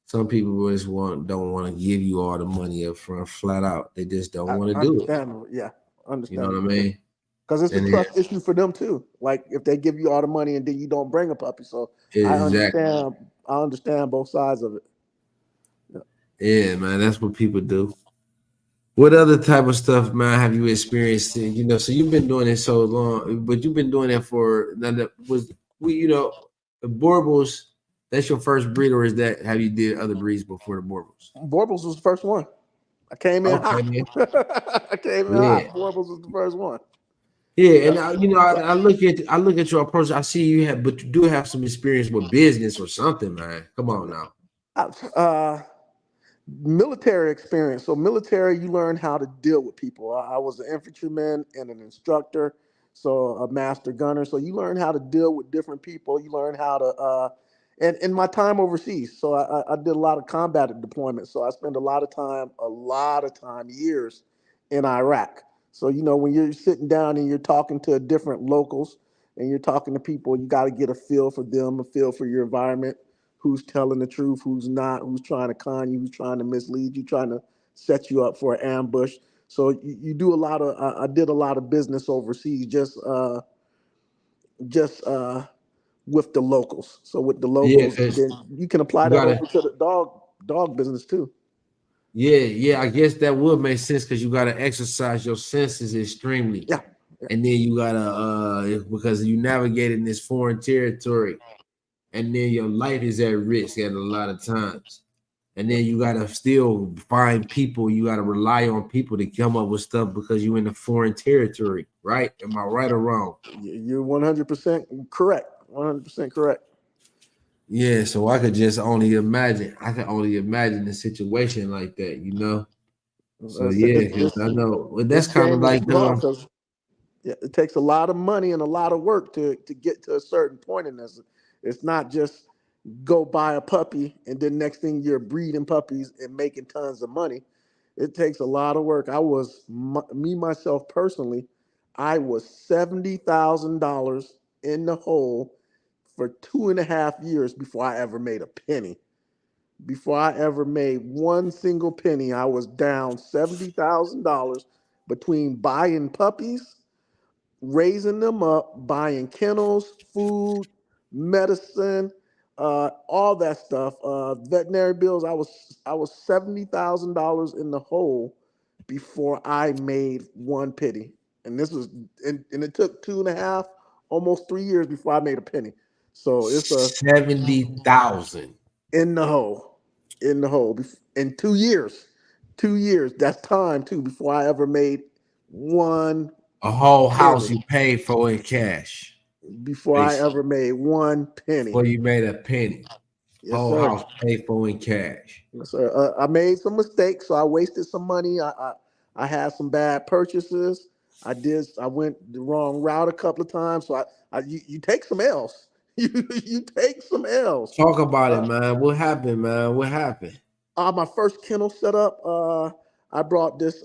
Some people just don't want to give you all the money up front, flat out. They just don't want to do it. understandable. Yeah, You know what I understandable. mean? Because it's a And then, trust issue for them too. Like if they give you all the money and then you don't bring a puppy. So I exactly. understand. I understand both sides of it. Yeah. Yeah, man, that's what people do. What other type of stuff, man, have you experienced? So you've been doing it so long, but you've been doing it for now. That was the Boerboels. That's your first breed, or is that have you did other breeds before the Boerboels? Boerboels was the first one. I came in Okay, hot. man. I came in Yeah, hot. Boerboels was the first one. yeah, and Yep. I look at your approach. I see you have, but you do have some experience with business or something, man. Come on now. Uh, military experience. So military, you learn how to deal with people. I was an infantryman and an instructor, so a master gunner. So you learn how to deal with different people. You learn how to, and in my time overseas, so I did a lot of combat deployments. So I spent a lot of time, years in Iraq. So when you're sitting down and you're talking to different locals and you're talking to people, you got to get a feel for them, a feel for your environment, who's telling the truth, who's not, who's trying to con you, who's trying to mislead you, trying to set you up for an ambush. So you do a lot of. I did a lot of business overseas, just with the locals. So with the Yeah, locals, and because then you can apply you that gotta. over to the dog business too. Yeah, yeah. I guess that would make sense because you gotta exercise your senses extremely, Yeah, yeah, and then you gotta because you navigate in this foreign territory, and then your life is at risk at a lot of times. And yeah. then you gotta still find people. You gotta rely on people to come up with stuff because you're in a foreign territory, right? Am I right or wrong? You're 100% correct. 100% correct. Yeah. So I could just only imagine. I can only imagine a situation like that. So It's, yeah, it's, because it's, I know well, this that's kind of game is like flawed because yeah, it takes a lot of money and a lot of work to get to a certain point in this. It's not just go buy a puppy and then next thing you're breeding puppies and making tons of money. It takes a lot of work. Me myself personally, I was $70,000 in the hole for 2.5 years before I ever made a penny. Before I ever made one single penny, I was down $70,000 between buying puppies, raising them up, buying kennels, food, medicine, all that stuff. Veterinary bills. I was $70,000 in the hole before I made one penny, and and it took 2.5, almost 3 years before I made a penny. So it's a 70,000, in the hole, in the hole, in 2 years. 2 years. That's time too before I ever made one a whole house penny. you paid for in cash, Before I basically. ever made one penny. Before you made a penny, Yes, whole sir. house paid for in cash. Yes, sir. I made some mistakes, so I wasted some money. I had some bad purchases. I went the wrong route a couple of times. So you take some L's. You take some L's. Talk about it, Uh, man. What happened, man? What happened? my first kennel set up. I brought this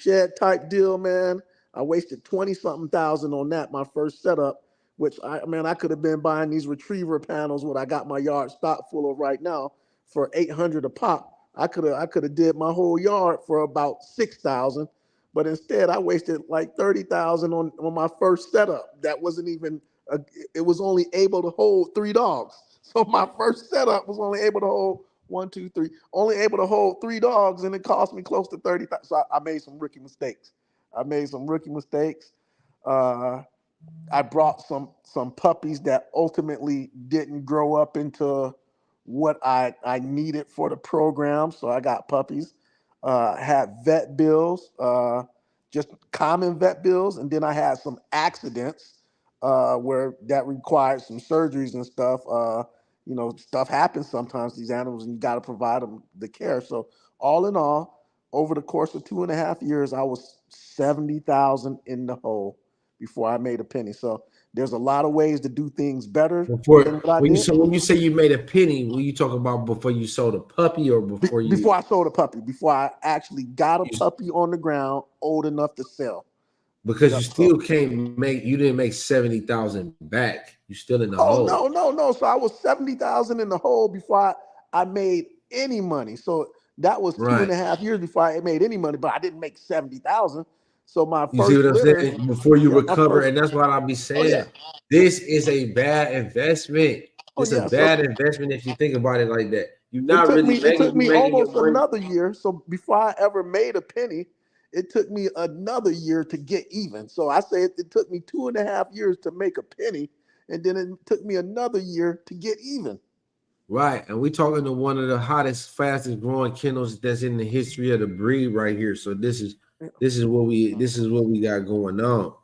shed type deal, man. I wasted 20 something thousand on that my first setup, which I could have been buying these retriever panels what I got my yard stock full of right now for 800 a pop. I could have did my whole yard for about 6,000, but instead I wasted like 30,000 on my first setup. That wasn't even it was only able to hold 3 dogs. So my first setup was only able to hold 1, 2, 3. Only able to hold 3 dogs, and it cost me close to 30,000. So I made some rookie mistakes. Uh, I brought some puppies that ultimately didn't grow up into what I needed for the program. So I got puppies, had vet bills, just common vet bills, and then I had some accidents where that required some surgeries and stuff. Stuff happens sometimes to these animals, and you got to provide them the care. So all in all, over the course of 2.5 years, I was 70,000 in the hole before I made a penny. So there's a lot of ways to do things better than Before what I when you did. so when you say you made a penny, what you talk about before you sold a puppy or before Before I sold a puppy, before I actually got a you puppy on the ground old enough to sell. because you Yep. still can't make you didn't make 70,000 back. You still in the Oh hole. no. So I was 70,000 in the hole before I made any money. So that was two Right. and a half years before I made any money, but I didn't make 70,000. So my You see first what I'm litter, saying? Before you yeah, my recover, first. and that's what I'll be Oh yeah, saying. This is a bad investment. oh It's a yeah. So bad investment if you think about it like that. You're it not took really me it making took you me making your almost money. another year. So before I ever made a penny, it took me another year to get even. So I say it took me 2.5 years to make a penny, and then it took me another year to get even. Right. And we talking to one of the hottest, fastest growing kennels that's in the history of the breed right here. So this is what we got going on.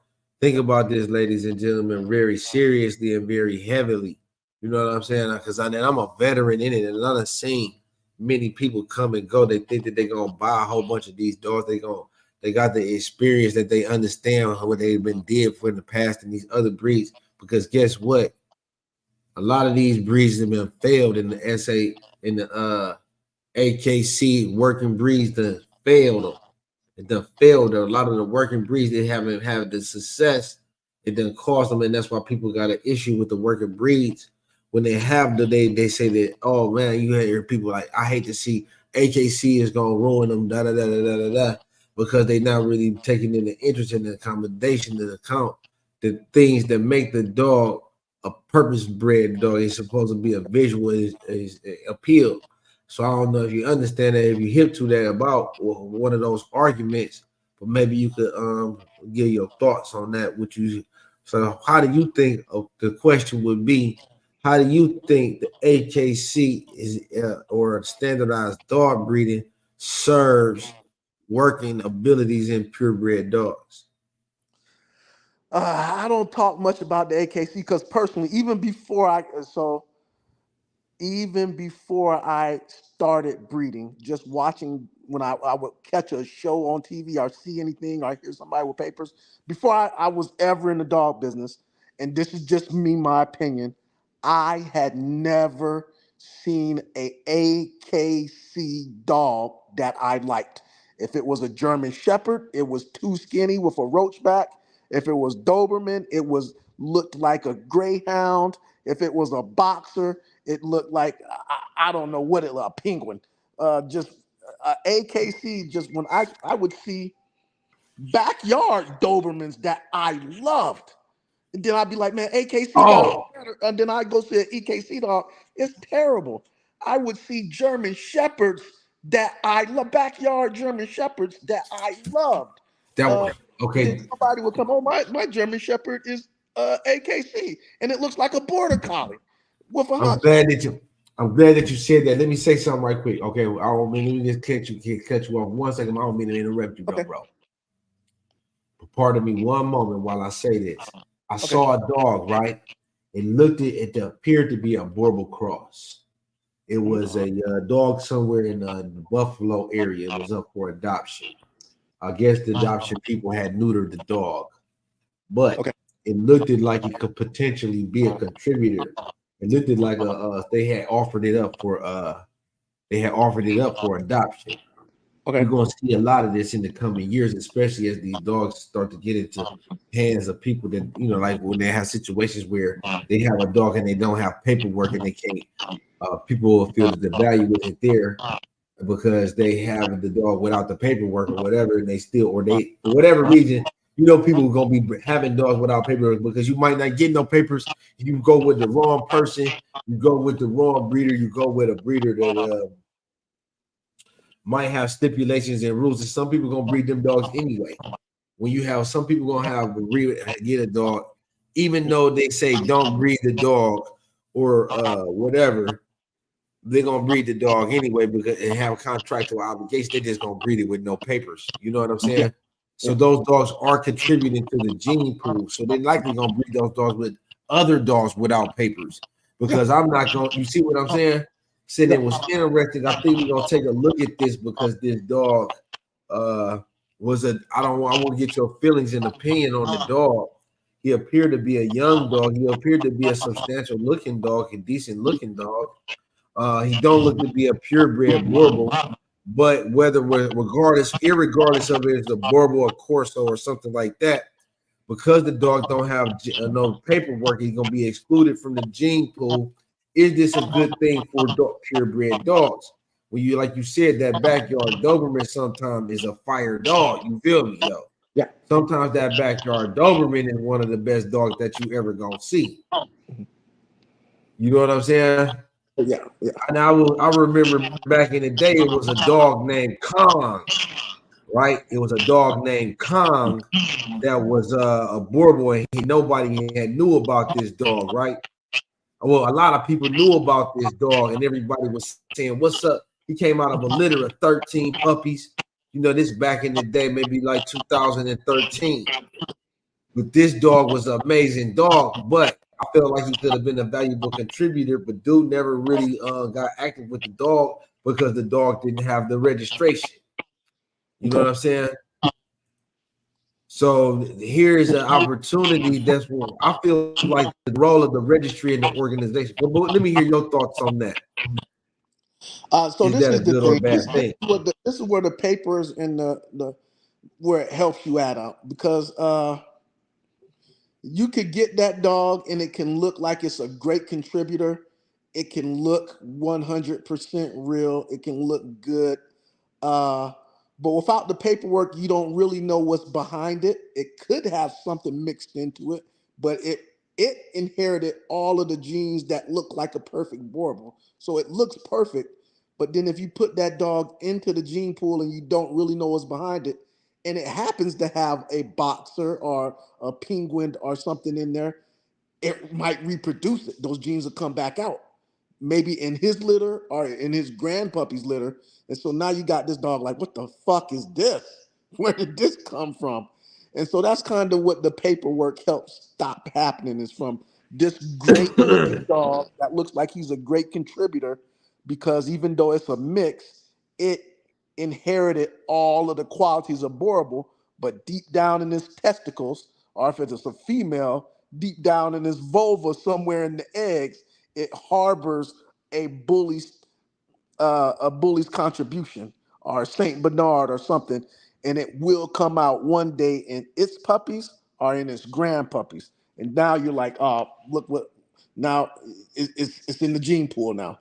Think about this, ladies and gentlemen, very seriously and very heavily. You know what I'm saying? Because I'm a veteran in it, and I've seen many people come and go. They think that they're gonna buy a whole bunch of these dogs. They got the experience that they understand what they've been did for in the past in these other breeds. Because guess what? A lot of these breeds have been failed in the SA in the AKC working breeds that failed them. It done failed. A lot of the working breeds they haven't had the success. It done cost them, and that's why people got an issue with the working breeds. When they have they say that, oh man, you hear people like, I hate to see AKC is gonna ruin them, da da da da da da da, because they not really taking in the interest in the accommodation and account the things that make the dog a purpose bred dog. Is supposed to be a visual is appeal. So I don't know if you understand that, if you hip to that about one of those arguments, but maybe you could give your thoughts on that. So how do you think the question would be? How do you think the AKC is or standardized dog breeding serves working abilities in purebred dogs? I don't talk much about the AKC because personally, even before I started breeding, just watching when I would catch a show on TV or see anything or hear somebody with papers, before I was ever in the dog business, and this is just me, my opinion, I had never seen a AKC dog that I liked. If it was a German Shepherd, it was too skinny with a roach back. If it was Doberman, it was looked like a greyhound. If it was a boxer, it looked like I don't know what a penguin. Just AKC. Just when I would see backyard Dobermans that I loved, and then I'd be like, man, AKC got to be Oh, better. And then I go see an EKC dog. It's terrible. I would see German Shepherds that I love, backyard German Shepherds that I loved. that And then okay. somebody would come, oh, my German Shepherd is AKC, and it looks like a border collie with a I'm hunch. glad that you. I'm glad that you said that. Let me say something right quick. Okay, I don't mean let me just cut you off 1 second. I don't mean to interrupt you, Okay, bro. Pardon me one moment while I say this. I okay. saw a dog, right? It appeared to be a Boerboel cross. It Mhm. was a dog somewhere in the Buffalo area. It was up for adoption. I guess the adoption people had neutered the dog, but Okay. it looked like it could potentially be a contributor. It looked like they had offered it up for adoption. Okay. We're going to see a lot of this in the coming years, especially as these dogs start to get into hands of people that, like when they have situations where they have a dog and they don't have paperwork and they can't, people will feel that the value isn't there because they have the dog without the paperwork or whatever, and they still, or they, for whatever reason, You know, people are gonna be having dogs without paperwork because you might not get no papers. You go with the wrong person. You go with the wrong breeder. You go with a breeder that might have stipulations and rules. And some people gonna breed them dogs anyway. When you have some people gonna have get a dog, even though they say don't breed the dog or whatever, they're gonna breed the dog anyway because and have contractual obligations. They're just gonna breed it with no papers. You know what I'm saying? So those dogs are contributing to the gene pool. So they're likely gonna breed those dogs with other dogs without papers. Because I'm not gonna, you see what I'm saying? Said it was interesting. I think we're gonna take a look at this because this dog was I want to get your feelings and opinion on the dog. He appeared to be a young dog. He appeared to be a substantial looking dog, a decent looking dog. He don't look to be a purebred Boerboel, but irregardless of it is a Boerboel, a Corso, or something like that, because the dog don't have no paperwork, he's gonna be excluded from the gene pool. Is this a good thing for purebred dogs? When you, like you said, that backyard Doberman sometimes is a fire dog. You feel me, though? Yeah. Sometimes that backyard Doberman is one of the best dogs that you ever gonna see. You know what I'm saying? Yeah. And I remember back in the day, it was a dog named Kong, right? It was a dog named Kong that was a Boerboel. Nobody had knew about this dog, right? Well, a lot of people knew about this dog, and everybody was saying, "What's up?" He came out of a litter of 13 puppies. You know, this back in the day, maybe like 2013. But this dog was an amazing dog, but I felt like he could have been a valuable contributor, but dude never really got active with the dog because the dog didn't have the registration. You know what I'm saying? So here's an opportunity. That's what I feel like the role of the registry and the organization. But let me hear your thoughts on that. So Is this that a is the good or thing. bad thing? This is where the papers and the where it helps you out because you could get that dog and it can look like it's a great contributor. It can look 100% real. It can look good. But without the paperwork, you don't really know what's behind it. It could have something mixed into it, but it inherited all of the genes that look like a perfect Boerboel. So it looks perfect. But then if you put that dog into the gene pool and you don't really know what's behind it, and it happens to have a boxer or a penguin or something in there, it might reproduce it. Those genes will come back out, maybe in his litter or in his grandpuppy's litter. And so now you got this dog like, what the fuck is this? Where did this come from? And so that's kind of what the paperwork helps stop happening is from this great looking dog that looks like he's a great contributor because even though it's a mix, it inherited all of the qualities of Boerboel, but deep down in his testicles, or if it's a female, deep down in his vulva, somewhere in the eggs, it harbors a bully's contribution or Saint Bernard or something, and it will come out one day in its puppies or in its grandpuppies. And now you're like, oh, look what now it's in the gene pool now.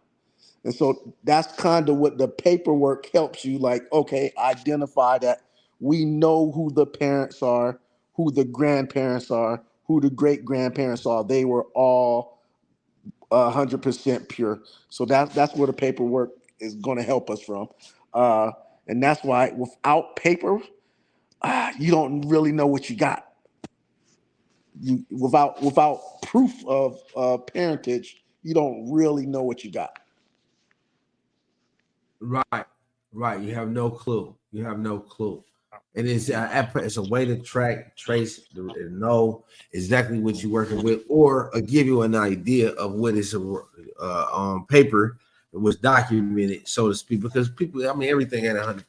And so that's kind of what the paperwork helps you, like, okay, identify that we know who the parents are, who the grandparents are, who the great grandparents are. They were all 100% pure. So that's where the paperwork is going to help us from. And that's why without paper, you don't really know what you got. You without proof of parentage, you don't really know what you got. Right. You have no clue. And it's a way to trace, and know exactly what you're working with, or give you an idea of what is on paper was documented, so to speak. Because people, I mean, everything at 100%,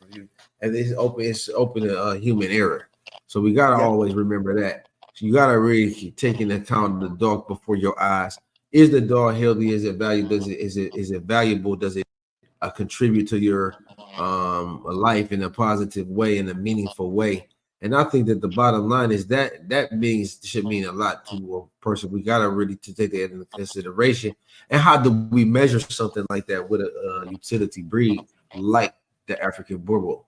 and it's open to human error. So we gotta always remember that. So you gotta really keep taking account of the dog before your eyes. Is the dog healthy? Is it valuable? Is it valuable? Does it contribute to your life in a positive way, in a meaningful way? And I think that the bottom line is that should mean a lot to a person. We gotta really to take that into consideration. And how do we measure something like that with a utility breed like the African Boerboel?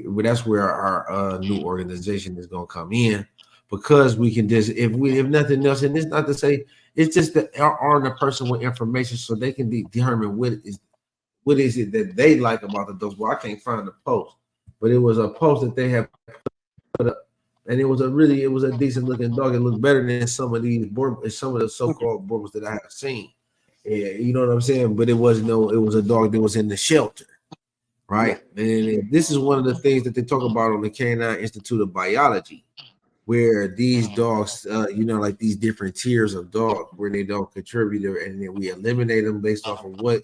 Well, that's where our new organization is going to come in, because we can just, if nothing else, and it's not to say, it's just to arm the person with information so they can determine what is it that they like about the dogs. Well, I can't find the post, but it was a post that they have put up, and it was a decent looking dog. It looked better than some of the so-called Boerboels that I have seen. Yeah, you know what I'm saying? But it was a dog that was in the shelter. Right. And this is one of the things that they talk about on the Canine Institute of Biology, where these dogs, like these different tiers of dog, where they don't contribute, and then we eliminate them based off of what.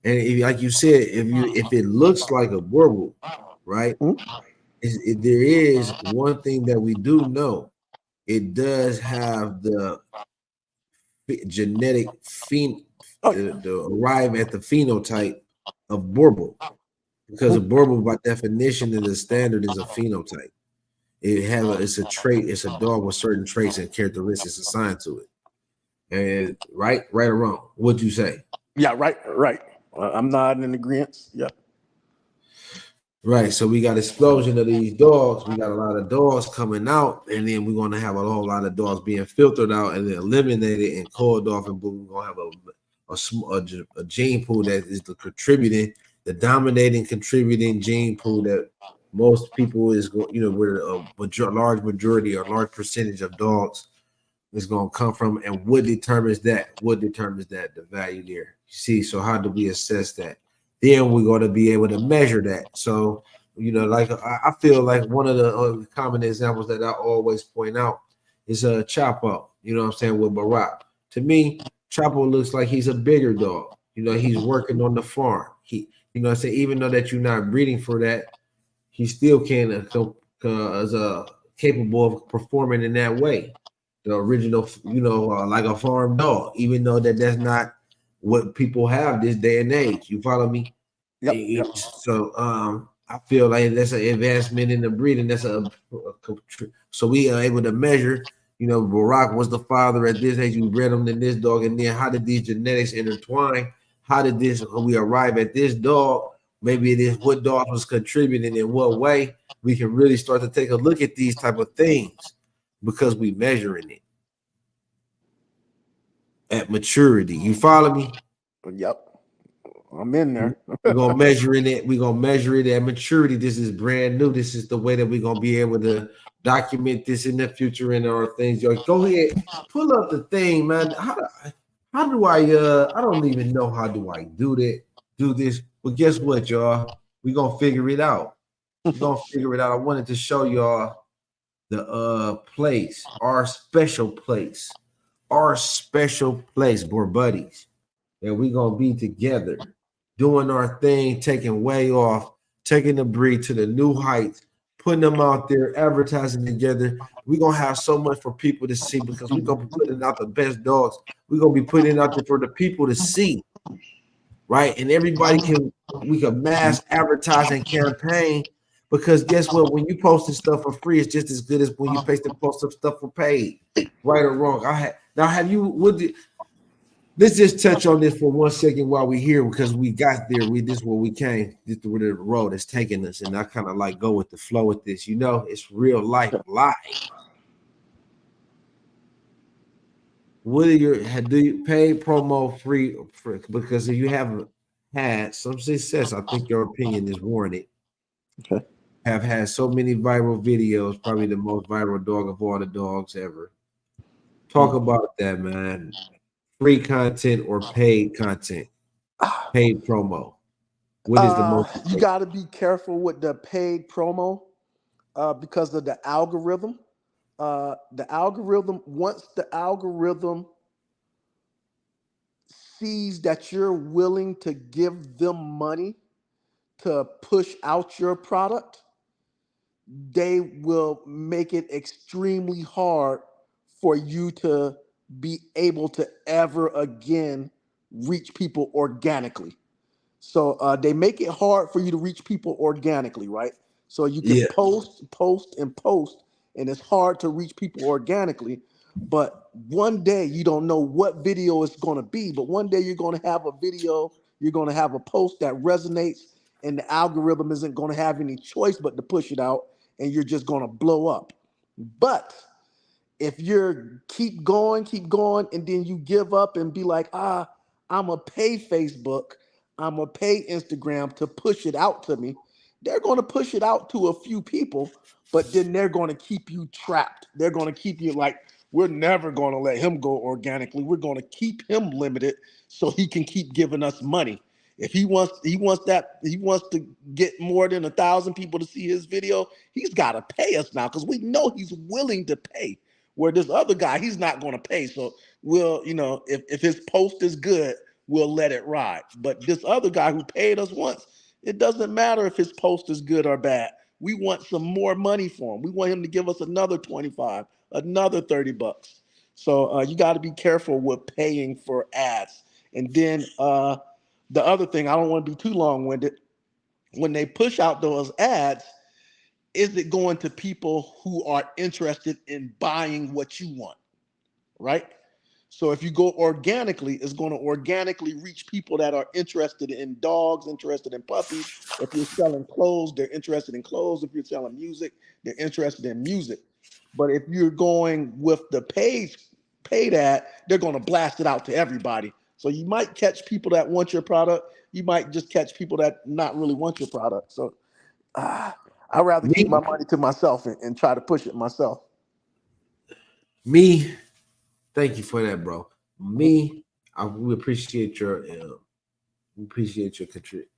And like you said, if it looks like a Boerboel, right? There is one thing that we do know. It does have the genetic to arrive at the phenotype of Boerboel. Because a Boerboel, by definition, in the standard, is a phenotype. It's a trait. It's a dog with certain traits and characteristics assigned to it. And right or wrong, what'd you say? Yeah, right. I'm nodding in agreement. Yeah. Right. So we got explosion of these dogs. We got a lot of dogs coming out, and then we're gonna have a whole lot of dogs being filtered out and then eliminated and called off, and boom, we're gonna have a gene pool that is the dominating contributing gene pool that most people is going, where a large majority or large percentage of dogs is going to come from. And what determines that? The value there. You see, so how do we assess that? Then we're going to be able to measure that. So, like I feel like one of the common examples that I always point out is Chapo, you know what I'm saying, with Barack. To me, Chapo looks like he's a bigger dog. He's working on the farm. I say, even though that you're not breeding for that, he still can is capable of performing in that way. The original, like a farm dog, even though that's not what people have this day and age. You follow me? Yep. So I feel like that's an advancement in the breeding. So we are able to measure. Barack was the father at this age. You bred him to this dog, and then how did these genetics intertwine? How did we arrive at this dog? Maybe it is what dog was contributing in what way. We can really start to take a look at these type of things because we measuring it at maturity. You follow me? Yep. I'm in there. We're gonna measure it. We're gonna measure it at maturity. This is brand new. This is the way that we're gonna be able to document this in the future in our things. Yo, go ahead, pull up the thing, man. How do I don't even know how do I do this. But guess what, y'all? We're gonna figure it out. I wanted to show y'all the place, our special place, boy buddies. And we're gonna be together, doing our thing, taking way off, taking the breed to the new heights, putting them out there, advertising together. We're gonna have so much for people to see because we're gonna be putting out the best dogs. We're gonna be putting it out there for the people to see, right? And we can mass advertising campaign, because guess what? When you posting stuff for free, it's just as good as when you post some stuff for paid, right or wrong. Let's just touch on this for 1 second while we're here, because we got there. This is where we came. This is where the road is taking us, and I kind of like go with the flow with this. It's real life live. Do you pay promo free? Because if you haven't had some success, I think your opinion is warranted. Okay. Have had so many viral videos, probably the most viral dog of all the dogs ever. Talk about that, man. Free content or paid content? Paid promo. What is the most? You got to be careful with the paid promo because of the algorithm. Once the algorithm sees that you're willing to give them money to push out your product, they will make it extremely hard for you to be able to ever again reach people organically. So they make it hard for you to reach people organically, right? So you can post, and it's hard to reach people organically. But one day, you don't know what video it's going to be, but one day you're going to have a video, you're going to have a post that resonates, and the algorithm isn't going to have any choice but to push it out, and you're just going to blow up. But if you're keep going, and then you give up and be like, I'm gonna pay Facebook, I'm gonna pay Instagram to push it out to me, they're gonna push it out to a few people, but then they're gonna keep you trapped. They're gonna keep you like, we're never gonna let him go organically. We're gonna keep him limited so he can keep giving us money. If he wants to get more than 1,000 people to see his video, he's got to pay us now because we know he's willing to pay. Where this other guy, he's not going to pay. So we'll, if his post is good, we'll let it ride. But this other guy who paid us once, it doesn't matter if his post is good or bad. We want some more money for him. We want him to give us another 25, another 30 bucks. So you got to be careful with paying for ads. And then the other thing, I don't want to be too long-winded. When they push out those ads, is it going to people who are interested in buying what you want, right? So if you go organically, it's going to organically reach people that are interested in dogs, interested in puppies. If you're selling clothes, they're interested in clothes. If you're selling music, they're interested in music. But if you're going with the paid ad, they're going to blast it out to everybody. So you might catch people that want your product. You might just catch people that not really want your product. So I'd rather keep my money to myself and try to push it myself. Me, thank you for that, bro. We appreciate your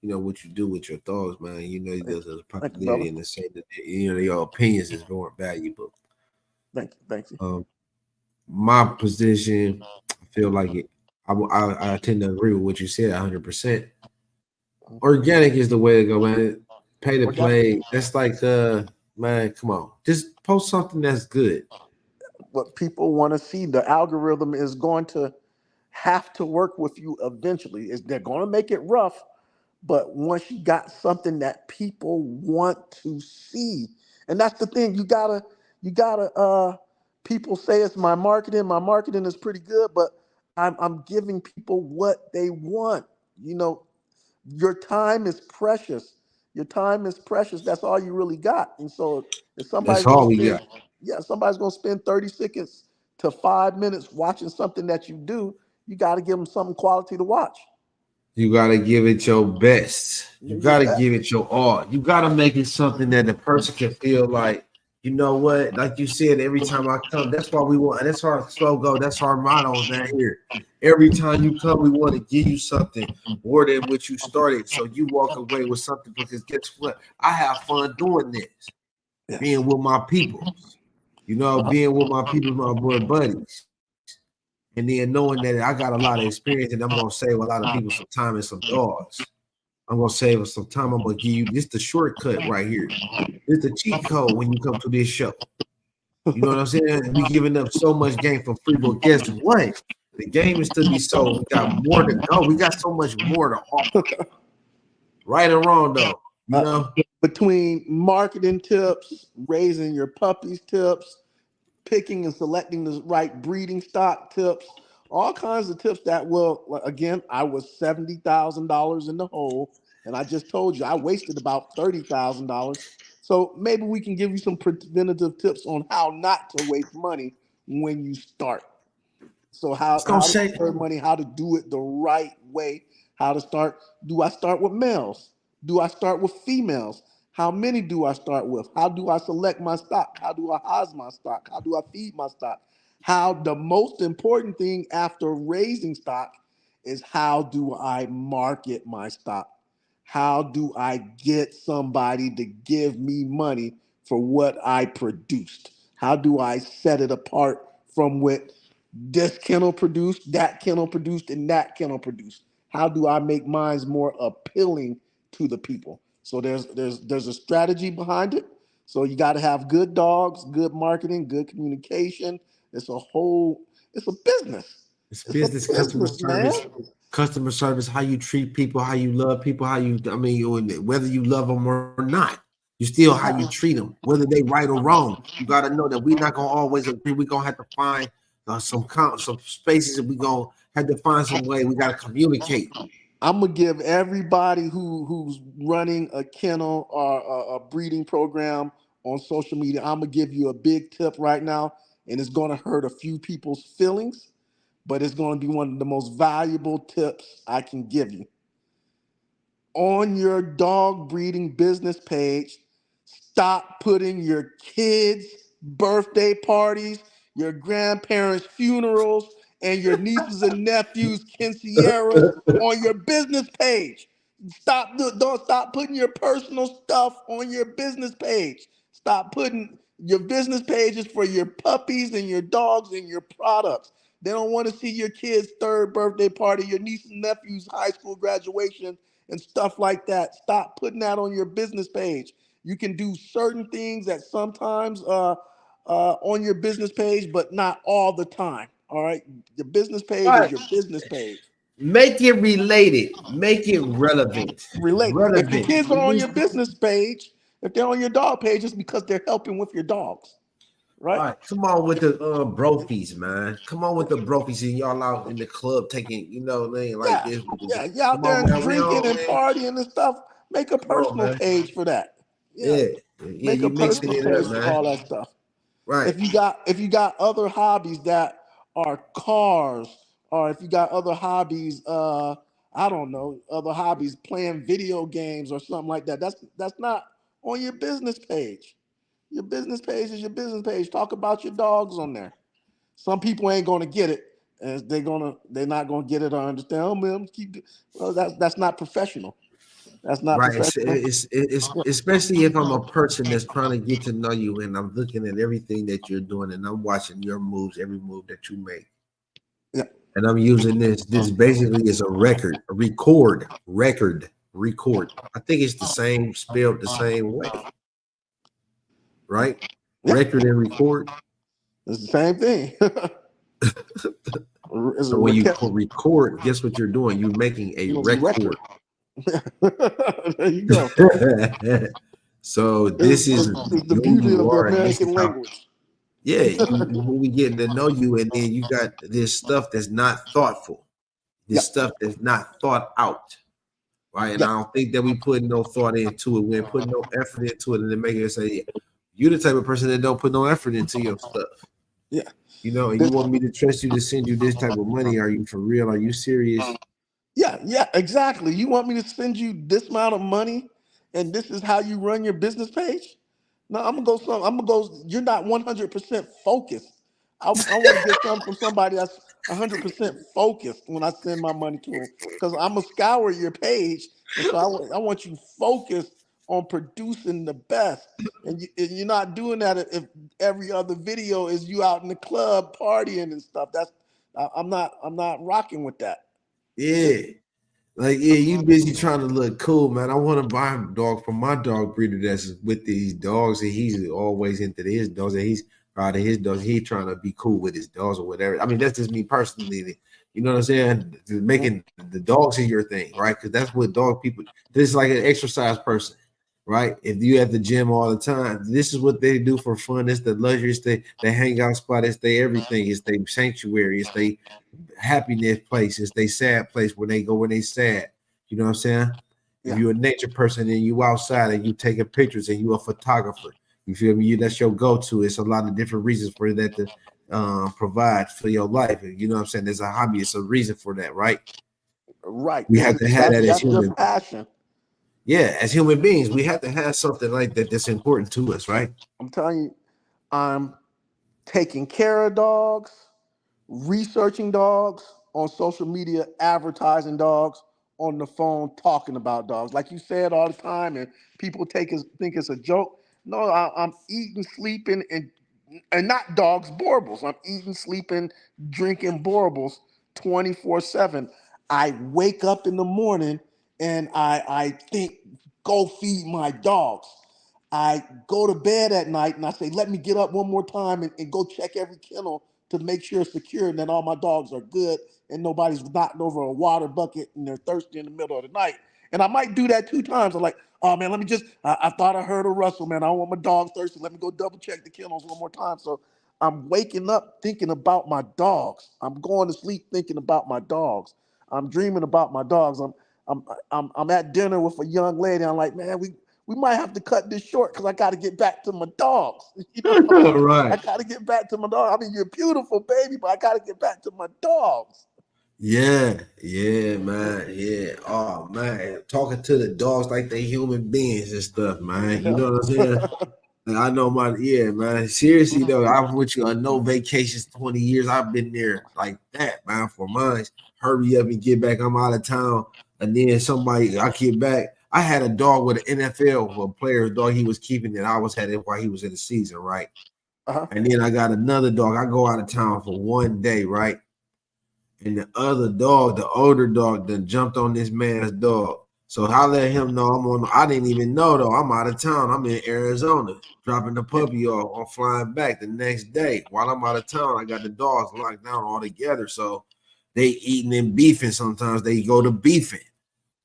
what you do with your thoughts, man. You know, there's a popularity in the same that your opinions is more valuable. Thank you. My position, I feel like it. I tend to agree with what you said 100%. Organic is the way to go, man. Pay to play. That's like, man, come on. Just post something that's good. What people want to see, the algorithm is going to have to work with you eventually. They're going to make it rough, but once you got something that people want to see, and that's the thing, you gotta, people say it's my marketing is pretty good, but I'm giving people what they want. Your time is precious. Your time is precious. That's all you really got. And so if somebody's That's all we got. Yeah, somebody's gonna spend 30 seconds to 5 minutes watching something that you do, you got to give them something quality to watch. You got to give it your best. You got to give it your all. You got to make it something that the person can feel like, you know what? Like you said, every time I come, that's why we want. That's our slogan. That's our motto down here. Every time you come, we want to give you something more than what you started. So you walk away with something because guess what? I have fun doing this, being with my people. Being with my people, my boy buddies. And then knowing that I got a lot of experience and I'm going to save a lot of people some time and some dogs. I'm going to save us some time. I'm going to give you this the shortcut right here. It's the cheat code when you come to this show. You know what I'm saying? We giving up so much game for free, but guess what? The game is to be sold. We got more to go. We got so much more to offer. Right or wrong, though. Between marketing tips, raising your puppies tips, picking and selecting the right breeding stock tips, all kinds of tips that will, again, I was $70,000 in the hole, and I just told you I wasted about $30,000. So maybe we can give you some preventative tips on how not to waste money when you start. So how to save money, how to do it the right way, how to start. Do I start with males? Do I start with females? How many do I start with? How do I select my stock? How do I house my stock? How do I feed my stock? The most important thing after raising stock is how do I market my stock? How do I get somebody to give me money for what I produced? How do I set it apart from what this kennel produced, that kennel produced, and that kennel produced? How do I make mine more appealing to the people? So there's a strategy behind it. So you got to have good dogs, good marketing, good communication. It's a business. It's business, customer service, customer service, how you treat people, how you love people, whether you love them or not, you still how you treat them, whether they right or wrong. You got to know that we're not going to always agree. We're going to have to find some spaces that we're going to have to find some way. We got to communicate. I'm gonna give everybody who's running a kennel or a breeding program on social media. I'm gonna give you a big tip right now, and it's gonna hurt a few people's feelings, but it's gonna be one of the most valuable tips I can give you. On your dog breeding business page, stop putting your kids' birthday parties, your grandparents' funerals, and your nieces and nephews' quinceañeras on your business page. Don't stop putting your personal stuff on your business page. Stop putting your business pages for your puppies and your dogs and your products. They don't want to see your kid's third birthday party, your niece and nephew's high school graduation, and stuff like that. Stop putting that on your business page. You can do certain things that sometimes on your business page, but not all the time. All right, your business page is Right. your business page. Make it related. Make it relevant. Relate. If your Relevant. kids are on your business page, if they're on your dog page, it's because they're helping with your dogs, All right? right, come on with the brophies, man. Come on with the brophies, and y'all out in the club taking, they like Yeah, this. yeah. You out Come there on, and man. We drinking on, and man. partying and stuff. Make a Come on, personal man. page for that. Yeah, Yeah, yeah. make a You mixing personal it page up, for man. all that stuff. Right. If you got other hobbies that are cars, or if you got other hobbies, I don't know, other hobbies playing video games or something like that. That's not on your business page. Your business page is your business page. Talk about your dogs on there. Some people ain't gonna get it, and they're not gonna get it or understand. Oh man, well, that's not professional. That's not Right. professional. It's especially if I'm a person that's trying to get to know you, and I'm looking at everything that you're doing, and I'm watching your moves, every move that you make, Yeah, and I'm using this. This basically is a record, a record. I think it's the same, spelled the same way, right? yeah, Record and record. it's the same thing. It's a So when you record. record, guess what you're doing? You're making a Record. record. There you go. So It's, this is it's, it's the who beauty you of the are, and this is American how. language. Yeah, when we getting to know you, and then you got this stuff that's not thoughtful, Yeah, this stuff that's not thought out, right? And yeah, I don't think that we put no thought into it. We ain't putting no effort into it, and then making it say, yeah, you the type of person that don't put no effort into your stuff. yeah. And you This, want me to trust you to send you this type of money? Are you for real? Are you serious? yeah, exactly. You want me to send you this amount of money, and this is how you run your business page? No, I'm gonna go. You're not 100% focused. I want to get something from somebody that's 100% focused when I send my money to them, because I'm gonna scour your page, and so I want you focused on producing the best. And you're not doing that if every other video is you out in the club partying and stuff. I'm not rocking with that. Yeah. Like, yeah, you busy trying to look cool, man. I want to buy a dog from my dog breeder that's with these dogs, and he's always into his dogs, and he's proud of his dogs. He trying to be cool with his dogs or whatever. I mean, that's just me personally. You know what I'm saying? Making the dogs is your thing, right? Because that's what dog people. This is like an exercise person, right? If you at the gym all the time, this is what they do for fun. It's the luxury. It's the hangout spot. It's their everything. It's their sanctuary. It's their happiness place. It's their sad place where they go when they sad. You know what I'm saying? If Yeah, you're a nature person and you outside and you taking pictures and you a photographer, you feel me? That's your go-to. It's a lot of different reasons for that to provide for your life. You know what I'm saying? There's a hobby. It's a reason for that, right? right. We have to have That's that as that's your human. passion. Yeah, as human beings, we have to have something like that that's important to us, right? I'm telling you, I'm taking care of dogs, researching dogs on social media, advertising dogs on the phone, talking about dogs. Like you said all the time, and people think it's a joke. No, I'm eating, sleeping, and not dogs, Boerboels. I'm eating, sleeping, drinking Boerboels 24/7. I wake up in the morning and I think, go feed my dogs. I go to bed at night and I say, let me get up one more time and go check every kennel to make sure it's secure and that all my dogs are good and nobody's knocked over a water bucket and they're thirsty in the middle of the night. And I might do that 2 times. I'm like, oh man, let me just, I thought I heard a rustle, man. I don't want my dog thirsty. Let me go double check the kennels one more time. So I'm waking up thinking about my dogs. I'm going to sleep thinking about my dogs. I'm dreaming about my dogs. I'm at dinner with a young lady. I'm like, man, we might have to cut this short because I got to get back to my dogs. You know what I mean? I Right. got to get back to my dog. I mean, you're beautiful, baby, but I got to get back to my dogs. Yeah, yeah, man. Yeah. Oh man. Talking to the dogs like they human beings and stuff, man. You Yeah. know what I'm saying? And I know my yeah, man. Seriously though, I've with you on no vacations 20 years. I've been there like that, man. For mine. Hurry up and get back. I'm out of town. And then somebody I get back. I had a dog with an NFL player's dog he was keeping that I was had it while he was in the season, right? Uh-huh. And then I got another dog. I go out of town for one day, right? And the other dog, the older dog, then jumped on this man's dog. So I let him know I'm on. I didn't even know though. I'm out of town. I'm in Arizona, dropping the Yeah. puppy off. I'm flying back the next day. While I'm out of town, I got the dogs locked down all together. So they eating and beefing. Sometimes they go to beefing.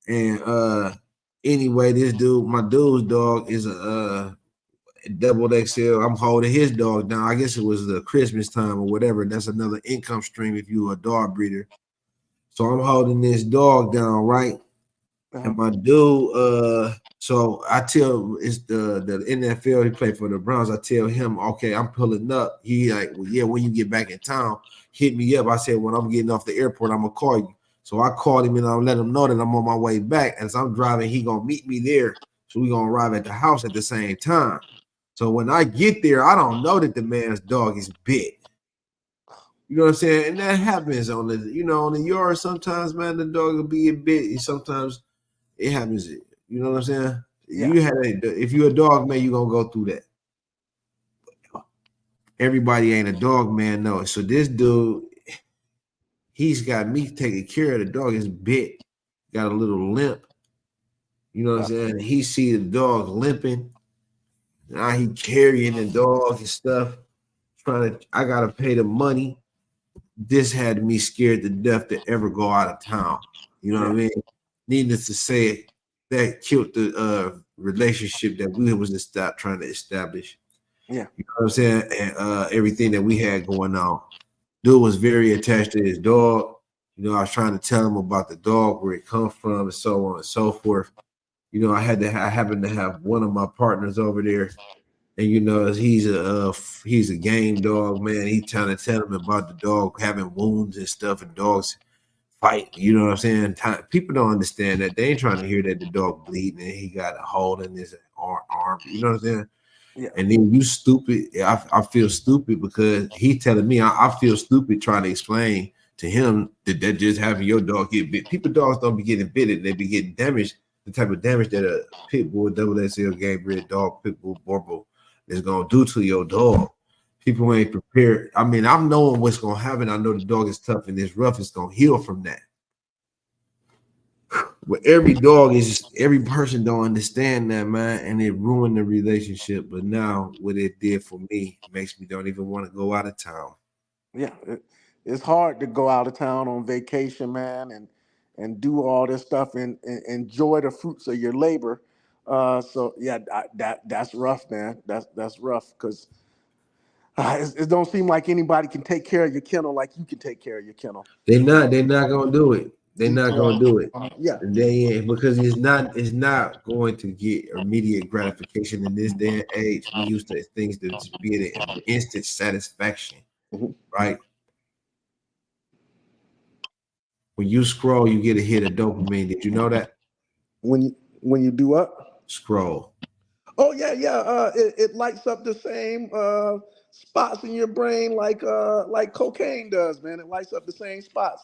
And anyway, this dude, my dude's dog is a double XL. I'm holding his dog down. I guess it was the Christmas time or whatever. That's another income stream if you're a dog breeder. So I'm holding this dog down, right? Uh-huh. And my dude, so I tell it's the NFL, he played for the Browns. I tell him, okay, I'm pulling up. He like, well, yeah, when you get back in town, hit me up. I said, when I'm getting off the airport, I'm gonna call you. So I called him and I let him know that I'm on my way back. As I'm driving, he gonna meet me there. So we gonna arrive at the house at the same time. So when I get there, I don't know that the man's dog is big. You know what I'm saying? And that happens on the, on the yard. Sometimes, man, the dog will be a bit. Sometimes it happens. You know what I'm saying? Yeah. You had if you're a dog man, you're gonna go through that. Everybody ain't a dog man, no. So this dude, he's got me taking care of the dog. His bit got a little limp. You know what I'm saying? He see the dog limping. Now he carrying the dog and stuff. I gotta pay the money. This had me scared to death to ever go out of town. You know what I mean? Needless to say, that killed the relationship that we was trying to establish. Yeah. You know what I'm saying? And everything that we had going on. Dude was very attached to his dog. I was trying to tell him about the dog, where it comes from, and so on and so forth. I happened to have one of my partners over there. And he's a game dog, man. He trying to tell him about the dog having wounds and stuff, and dogs fight. You know what I'm saying? People don't understand that. They ain't trying to hear that the dog bleeding and he got a hole in his arm. You know what I'm saying? Yeah. And then you stupid. I feel stupid because he telling me I feel stupid trying to explain to him that just having your dog get bit. People dogs don't be getting bitten. They be getting damaged. The type of damage that a pit bull, double XL, game bred dog, pit bull, Boerboel is gonna do to your dog. People ain't prepared. I mean, I'm knowing what's gonna happen. I know the dog is tough and it's rough. It's gonna heal from that. But every person don't understand that, man, and it ruined the relationship. But now what it did for me makes me don't even want to go out of town. Yeah. It's hard to go out of town on vacation, man, and do all this stuff and enjoy the fruits of your labor. So yeah, that's rough, man. That's rough because it don't seem like anybody can take care of your kennel like you can take care of your kennel. They're not gonna do it. They're not gonna do it. Yeah. They ain't, because it's not going to get immediate gratification in this day and age. We used to things to be an instant satisfaction, Mhm. right? When you scroll, you get a hit of dopamine. Did you know that? When you do what? Scroll. Oh yeah, yeah. It lights up the same spots in your brain like cocaine does, man. It lights up the same spots.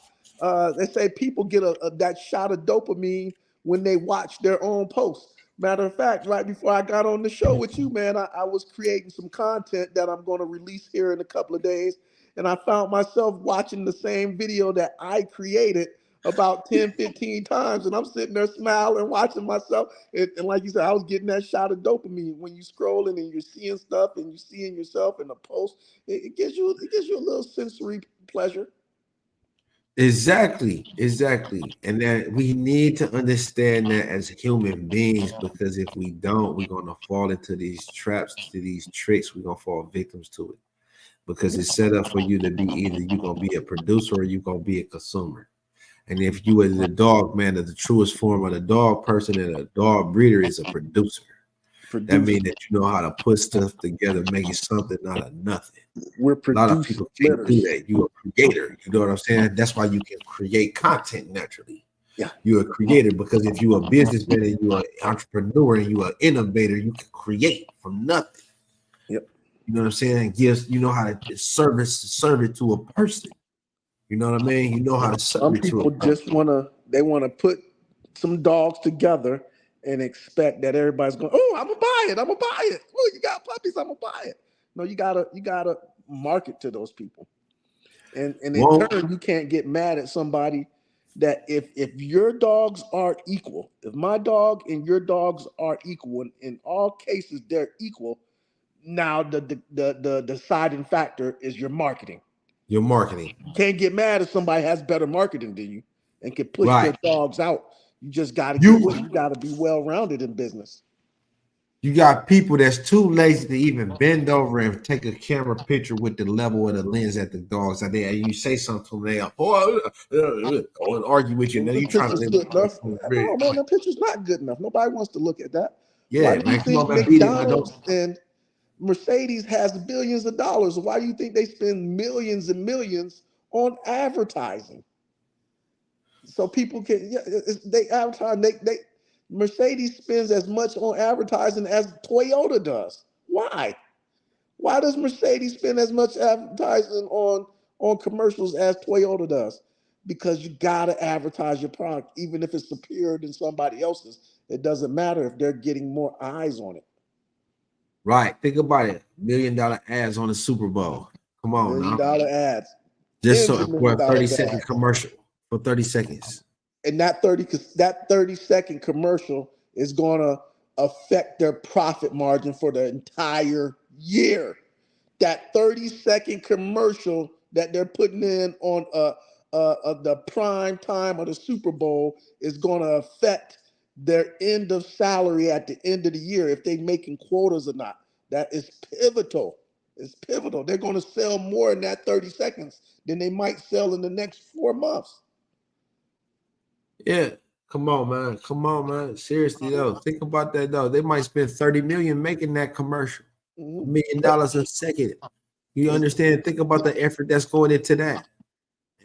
They say people get that shot of dopamine when they watch their own posts. Matter of fact, right before I got on the show with you, man, I was creating some content that I'm going to release here in a couple of days, and I found myself watching the same video that I created about 10, 15 times, and I'm sitting there smiling, watching myself. And like you said, I was getting that shot of dopamine when you scrolling and you're seeing stuff and you're seeing yourself in the post. It gives you a little sensory pleasure. Exactly. And that we need to understand that as human beings, because if we don't, we're gonna fall into these traps, to these tricks, we're gonna fall victims to it. Because it's set up for you to be either you're gonna be a producer or you're gonna be a consumer. And if you are the dog man, the truest form of the dog person and a dog breeder is a producer. That means that you know how to put stuff together, making something out of nothing. We're A lot of producing people can't do litters. that. You're a creator. You know what I'm saying? That's why you can create content naturally. Yeah. You're a creator because if you're a businessman and you're an entrepreneur and you're an innovator, you can create from nothing. Yep. You know what I'm saying? You know how to serve it to a person. You know what I mean? You know how to serve Some it to a people person. just wanna put some dogs together and expect that everybody's going, oh, I'm gonna buy it. I'm gonna buy it. Oh, you got puppies, I'm gonna buy it. No, you gotta market to those people. And in Won't turn, you can't get mad at somebody that if your dogs are equal, if my dog and your dogs are equal, in all cases they're equal. Now the deciding factor is your marketing. your marketing. You can't get mad if somebody has better marketing than you and can push their Right. dogs out. You just gotta You be well rounded in business. You got people that's too lazy to even bend over and take a camera picture with the level of the lens at the dogs. And then you say something to them, they go and argue with you. And then This you trying to picture's live good enough. big. No, man, that picture's not good enough. Nobody wants to look at that. Why Yeah, do you man. Come think on, man. Beat it. Man. McDonald's and Mercedes has billions of dollars? Why do you think they spend millions and millions on advertising? So people can, yeah, they advertise. They Mercedes spends as much on advertising as Toyota does. Why? Why does Mercedes spend as much advertising on commercials as Toyota does? Because you gotta advertise your product, even if it's superior than somebody else's. It doesn't matter if they're getting more eyes on it. Right. Think about it. $1 million ads on the Super Bowl. Come on Million now. dollar ads, Just tens so of for million a 30 dollars second ads. commercial. For 30 seconds. And that 30-second commercial is gonna affect their profit margin for the entire year. That 30-second commercial that they're putting in on the prime time of the Super Bowl is going to affect their end of salary at the end of the year if they making quotas or not. That is pivotal. It's pivotal. They're going to sell more in that 30 seconds than they might sell in the next 4 months. Yeah. Come on, man. Come on, man. Seriously though. Think about that though. They might spend 30 million making that commercial. $1 million a second. You understand? Think about the effort that's going into that.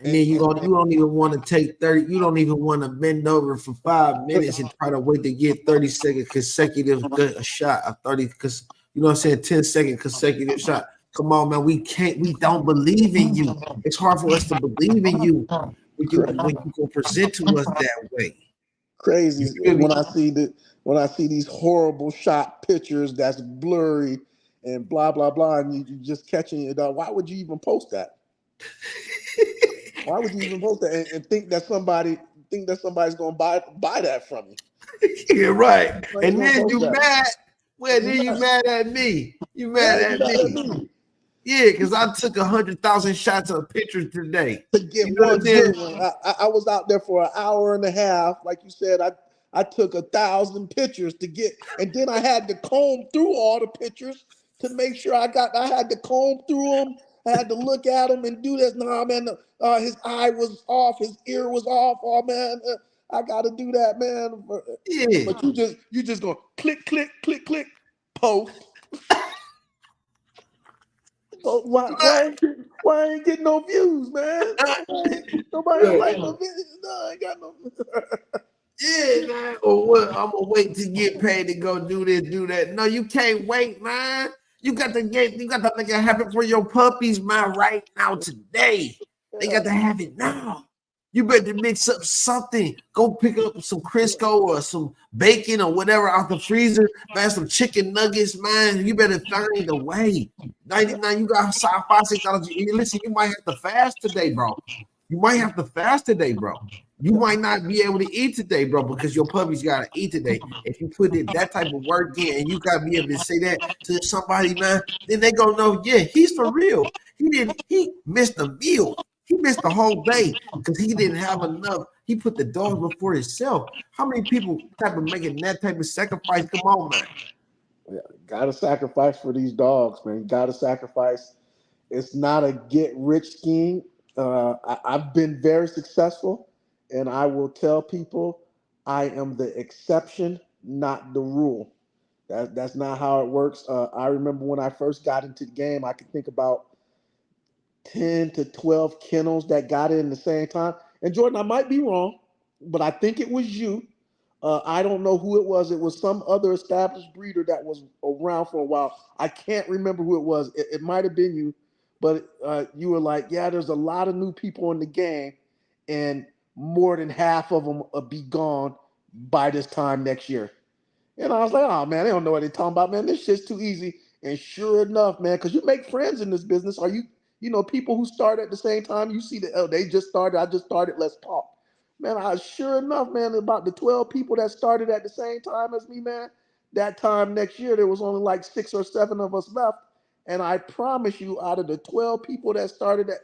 And then you don't even want to take 30, you don't even want to bend over for 5 minutes and try to wait to get 30-second consecutive shot of 30, because you know what I'm saying, 10-second consecutive shot. Come on, man. We don't believe in you. It's hard for us to believe in you when you can present to us that way. Crazy You feel me? when I see these horrible shot pictures that's blurry and blah blah blah, and you just catching it. Why would you even post that? Why would you even post that and think that somebody's gonna buy that from you? Yeah, right. Nobody's And gonna then post you that. mad. Well, then you mad at me. You mad at me. Yeah, because I took 100,000 shots of pictures today. To get You know what one I'm saying? good one. I was out there for an hour and a half. Like you said, I took 1,000 pictures to get, and then I had to comb through all the pictures to make sure I had to comb through them. I had to look at them and do this. Nah, man, his eye was off, his ear was off. Oh man, I got to do that, man. Yeah. But you just go click, click, click, click, post. Oh, why ain't getting no views, man? Nobody like no videos. No, I ain't got no. Yeah, man. Or what? I'm gonna wait to get paid to go do this, do that. No, you can't wait, man. You got to make it happen for your puppies, man, right now, today. They got to have it now. You better mix up something. Go pick up some Crisco or some bacon or whatever out the freezer. Man, some chicken nuggets, man. You better find a way. 99, you got $5-6. Listen, you might have to fast today, bro. You might have to fast today, bro. You might not be able to eat today, bro, because your puppies gotta eat today. If you put in that type of work in and you gotta be able to say that to somebody, man, then they gonna know, yeah, he's for real. He missed a meal. He missed the whole day because he didn't have enough. He put the dogs before himself. How many people type of making that type of sacrifice? Come on, man. Yeah, gotta sacrifice for these dogs, man. Gotta sacrifice. It's not a get rich scheme. I've been very successful and I will tell people I am the exception, not the rule. That's not how it works. I remember when I first got into the game, I could think about 10 to 12 kennels that got in the same time. And Jordan, I might be wrong, but I think it was you. I don't know who it was. It was some other established breeder that was around for a while. I can't remember who it was. It might have been you, but you were like, yeah, there's a lot of new people in the game, and more than half of them will be gone by this time next year. And I was like, oh man, they don't know what they're talking about, man. This shit's too easy. And sure enough, man, because you make friends in this business. Are you, people who start at the same time, you see that, oh, they just started, I just started, let's talk. Man, sure enough, man, about the 12 people that started at the same time as me, man, that time next year, there was only like 6 or 7 of us left. And I promise you, out of the 12 people that started at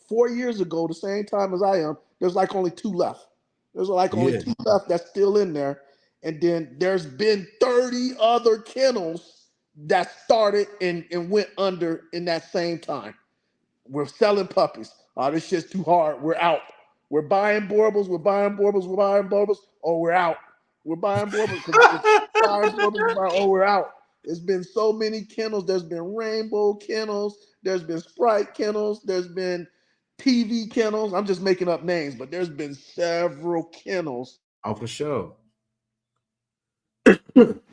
4 years ago, the same time as I am, there's like only 2 left. There's like only Yeah. 2 left that's still in there. And then there's been 30 other kennels that started and went under in that same time. We're selling puppies. Oh, this shit's too hard. We're out. We're buying Boerboels. We're buying Boerboels. We're buying Boerboels. Oh, we're out. We're buying Boerboels. Buying Boerboels. We're buying, oh, we're out. There's been so many kennels. There's been rainbow kennels. There's been Sprite kennels. There's been TV kennels. I'm just making up names, but there's been several kennels. Oh, for sure. I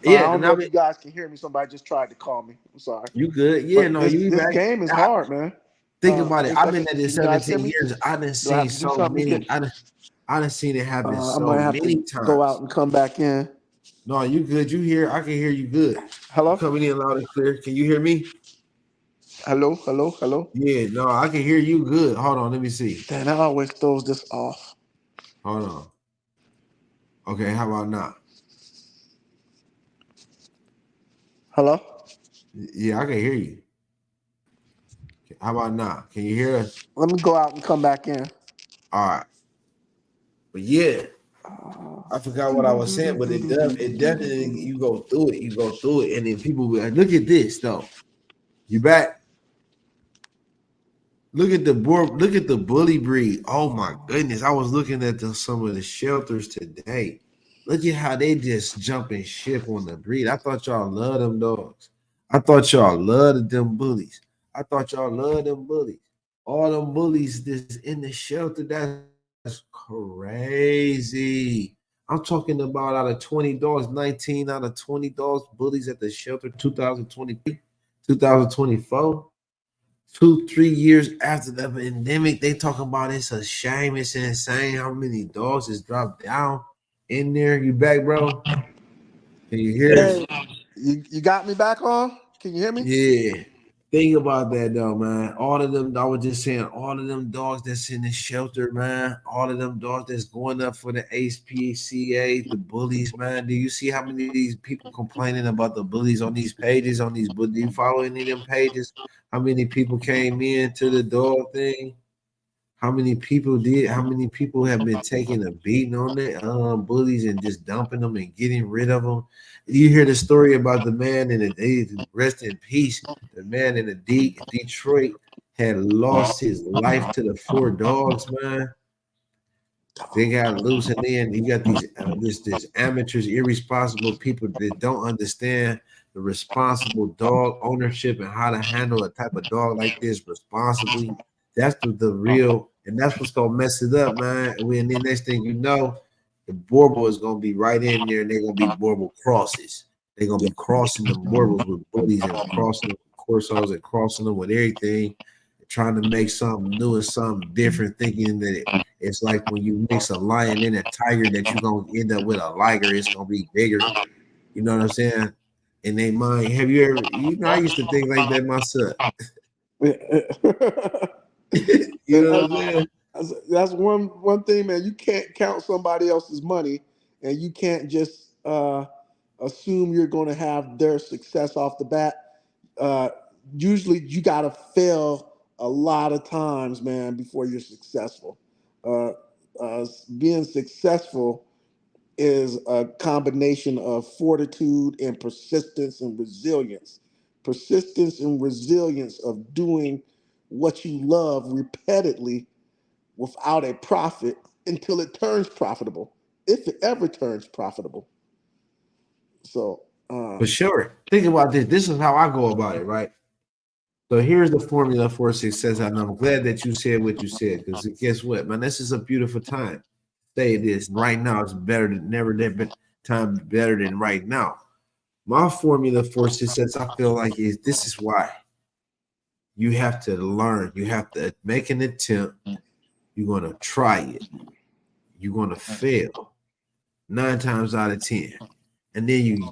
Yeah, don't and know I if you mean, guys can hear me. Somebody just tried to call me. I'm sorry. you good? Yeah, But no, this you this right. game is hard, man. Think about it. One I've been second. at Can this you guys hear 17 me? years. I done Do I seen have to do so something to many. get? I done seen it happen I so might have to many go out times. and come back in. No, you good? You hear? I can hear you good. You Hello? coming in loud and clear? Can you hear me? Hello? Hello? Hello? Yeah, no, I can hear you good. Hold on, let me see. Damn, that always throws this off. Hold on. Okay, how about now? Hello? Yeah, I can hear you. How about now? Can you hear us? Let me go out and come back in. All right. But yeah, I forgot what I was saying, but it definitely you go through it, and then people be like, look at this though. You back? Look at the bully breed. Oh my goodness. I was looking at some of the shelters today. Look at how they just jumping ship on the breed. I thought y'all loved them dogs. I thought y'all loved them bullies. I thought y'all loved them bullies. All them bullies that's in the shelter, that's crazy. I'm talking about out of 20 dogs, 19 out of 20 dogs, bullies at the shelter 2023, 2024. 2, 3 years after the pandemic, they talking about it's a shame, it's insane how many dogs has dropped down in there. You back, bro? Can you hear us? Hey, you got me back on? Can you hear me? Yeah. Think about that though, man. All of them, I was just saying, all of them dogs that's in the shelter, man. All of them dogs that's going up for the HPCA, the bullies, man. Do you see how many of these people complaining about the bullies on these pages? Do you follow any of them pages? How many people came in to the dog thing? How many people did? How many people have been taking a beating on the bullies and just dumping them and getting rid of them? You hear the story about the man in the rest in peace. The man in the Detroit had lost his life to the 4 dogs, man. They got loose, and then you got these this amateurs, irresponsible people that don't understand the responsible dog ownership and how to handle a type of dog like this responsibly. That's the real, and that's what's gonna mess it up, man. And then next thing you know, the Boerboel is gonna be right in there, and they're gonna be Boerboel crosses. They're gonna be crossing the Boerboels with bullies and crossing them with corsos and crossing them with everything, trying to make something new and something different, thinking that it's like when you mix a lion and a tiger that you're gonna end up with a liger, it's gonna be bigger. You know what I'm saying? In their mind. Have you ever, I used to think like that myself. You know what I'm saying? That's one thing, man. You can't count somebody else's money, and you can't just assume you're going to have their success off the bat. Uh, Usually, you got to fail a lot of times, man, before you're successful. Uh, Being successful is a combination of fortitude and persistence and resilience. Persistence and resilience of doing what you love repeatedly without a profit, until it turns profitable, if it ever turns profitable. So, For sure. Think about this. This is how I go about it, right? So here's the formula for success. And I'm glad that you said what you said, because guess what, man? This is a beautiful time. Say this right now. It's better than never been time better than right now. My formula for success, I feel like, is this is why you have to learn. You have to make an attempt. You're gonna try it. You're gonna fail 9 times out of 10, and then you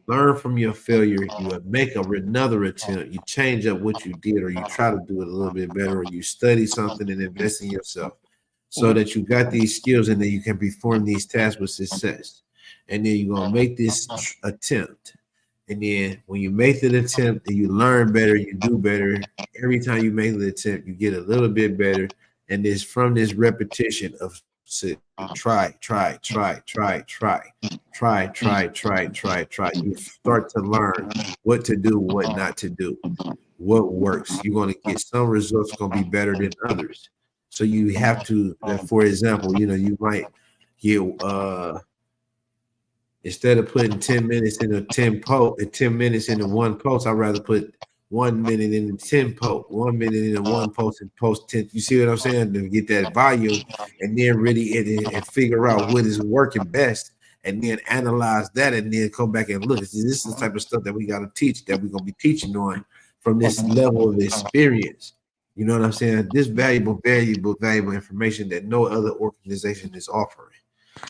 learn from your failure. You make another attempt. You change up what you did, or you try to do it a little bit better, or you study something and invest in yourself, so that you got these skills, and then you can perform these tasks with success. And then you're gonna make this attempt. And then when you make the attempt and you learn better, you do better. Every time you make the attempt, you get a little bit better. And it's from this repetition of try. You start to learn what to do, what not to do, what works. You're going to get some results going to be better than others. So you have to, for example, you might get instead of putting 10 minutes into 10 minutes into one post, I'd rather put 1 minute into 10 post, 1 minute into one post, and post 10. You see what I'm saying? To get that volume, and then really and figure out what is working best, and then analyze that, and then come back and look. This is the type of stuff that we got to teach, that we're going to be teaching on from this level of experience. You know what I'm saying? This valuable information that no other organization is offering.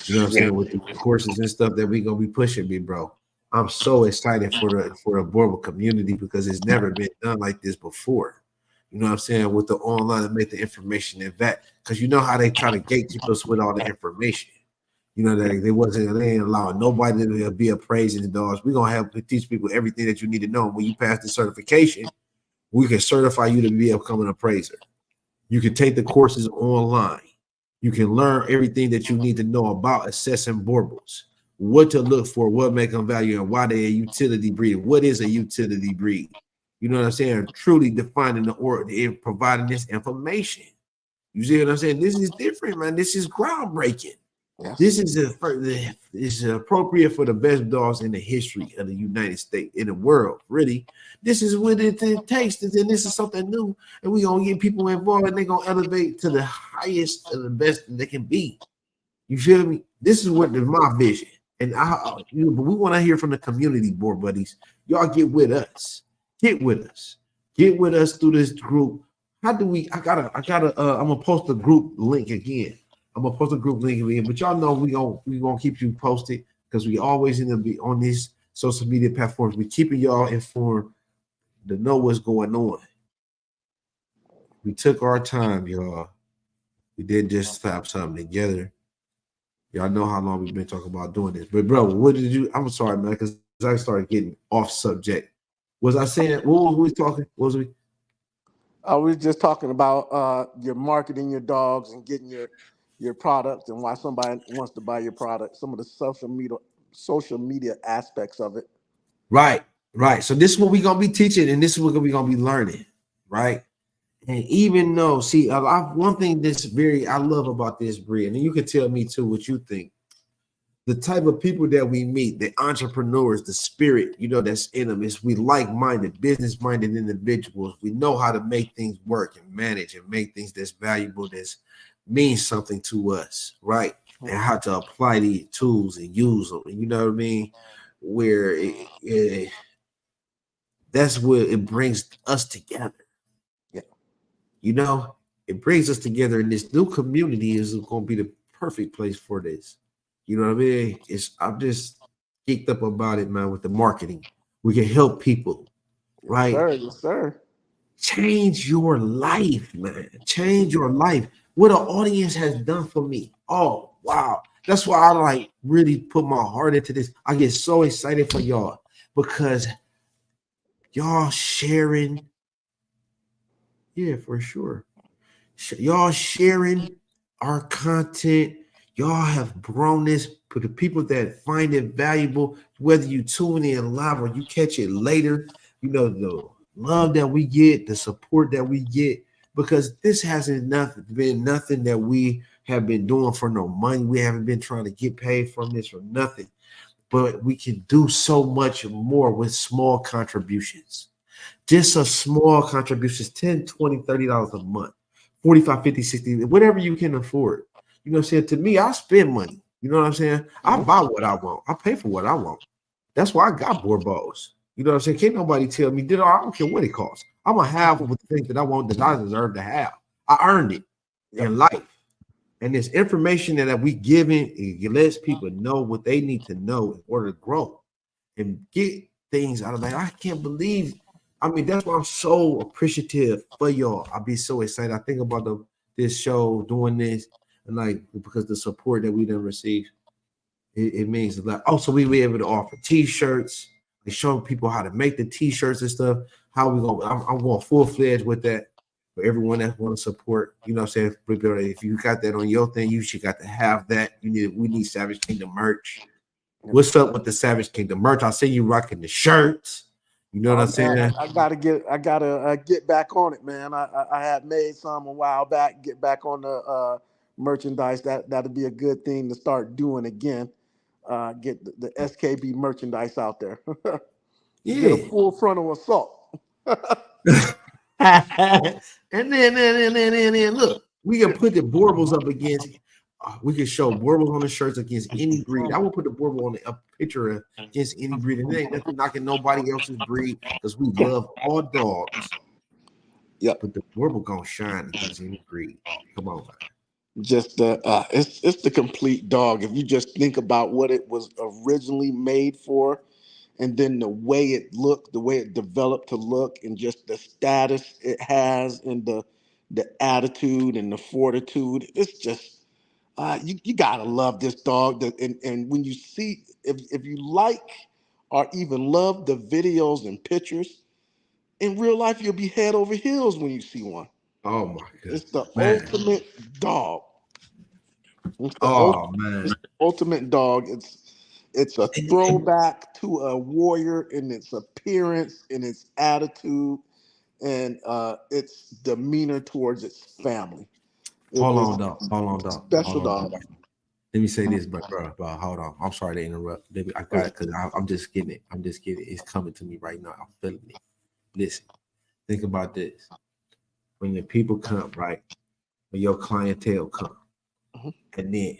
You know what I'm saying? With the courses and stuff that we're gonna be pushing, me, bro. I'm so excited for the Boerboel community, because it's never been done like this before. You know what I'm saying? With the online and make the information and that, because you know how they try to gatekeep us with all the information. You know, they ain't allowing nobody to be appraising the dogs. We're gonna have to teach people everything that you need to know. When you pass the certification, we can certify you to become an appraiser. You can take the courses online. You can learn everything that you need to know about assessing Boerboels, what to look for, what make them value, and why they're a utility breed. What is a utility breed? You know what I'm saying? Truly defining the order and providing this information. You see what I'm saying? This is different, man. This is groundbreaking. Yes. This is appropriate for the best dogs in the history of the United States, in the world, really. This is what it takes, and this is something new, and we're going to get people involved, and they're going to elevate to the highest of the best that they can be. You feel me? This is what is my vision, and but we want to hear from the community, board buddies. Y'all get with us. Get with us. Get with us through this group. How do we? I'm gonna post the group link again. I'm gonna post a group link again, but y'all know we gonna keep you posted, because we always in to be on these social media platforms. We keeping y'all informed to know what's going on. We took our time, y'all. We didn't just slap something together. Y'all know how long we've been talking about doing this. But bro, what did you? I'm sorry, man, because I started getting off subject. Was I saying? What was we talking? What was we? I was just talking about your marketing your dogs and getting your product, and why somebody wants to buy your product, some of the social media aspects of it. Right. So this is what we're gonna be teaching, and this is what we're gonna be learning, right? And even though, see, one thing I love about this breed, and you can tell me too what you think. The type of people that we meet, the entrepreneurs, the spirit, that's in them, is we like-minded, business-minded individuals. We know how to make things work and manage and make things that's valuable, that's means something to us, right? And how to apply these tools and use them. You know what I mean? Where that's where it brings us together. Yeah. It brings us together, and this new community is going to be the perfect place for this. You know what I mean? I'm just geeked up about it, man, with the marketing. We can help people, right? Yes, sir. Change your life, man. Change your life. What an audience has done for me. Oh, wow. That's why I really put my heart into this. I get so excited for y'all, because y'all sharing. Yeah, for sure. Y'all sharing our content. Y'all have grown this for the people that find it valuable, whether you tune in live or you catch it later. The love that we get, the support that we get, because this hasn't been nothing that we have been doing for no money. We haven't been trying to get paid from this or nothing. But we can do so much more with small contributions. Just a small contributions, 10, 20, $30 a month, 45, 50, 60, whatever you can afford. You know what I'm saying? To me, I spend money. You know what I'm saying? I buy what I want. I pay for what I want. That's why I got Boerboels. You know what I'm saying? Can't nobody tell me, I don't care what it costs. I'm gonna have the things that I want, that I deserve to have. I earned it in life. And this information that we giving, it lets people know what they need to know in order to grow and get things out of that. I can't believe. I mean, that's why I'm so appreciative for y'all. I'll be so excited. I think about this show, doing this, and like because the support that we done received, it means a lot. Also, we be able to offer T-shirts. We show people how to make the T-shirts and stuff. How we going? I'm going full fledged with that. For everyone that want to support, you know what I'm saying? If you got that on your thing, you should got to have that. We need Savage Kingdom merch. What's up with the Savage Kingdom merch? I see you rocking the shirts. You know what I'm saying? Man, I gotta get back on it, man. I had made some a while back. Get back on the merchandise. That'd be a good thing to start doing again. Get the SKB merchandise out there. Get a Yeah. full frontal assault. and then look, we can put the Boerboels up against. We can show Boerboels on the shirts against any breed. I will put the Boerboel on a picture against any breed, and there ain't nothing knocking nobody else's breed because we love all dogs. Yep. But the Boerboel gonna shine against any breed. Come on, man. Just it's the complete dog. If you just think about what it was originally made for, and then the way it looked, the way it developed to look, and just the status it has, and the attitude and the fortitude, it's just you gotta love this dog. And when you see, if you like or even love the videos and pictures, in real life you'll be head over heels when you see one. Oh my god, It's the man. ultimate dog. It's the Oh man. ultimate dog. It's a throwback to a warrior in its appearance, in its attitude, and its demeanor towards its family. Hold It's on, dog. Hold on, dog. special Hold on, dog. dog. Let me say this, bro. Hold on. I'm sorry to interrupt. I got it because I'm just getting it. I'm just getting it. It's coming to me right now. I'm feeling it. Listen, think about this. When the people come, right? When your clientele come, and then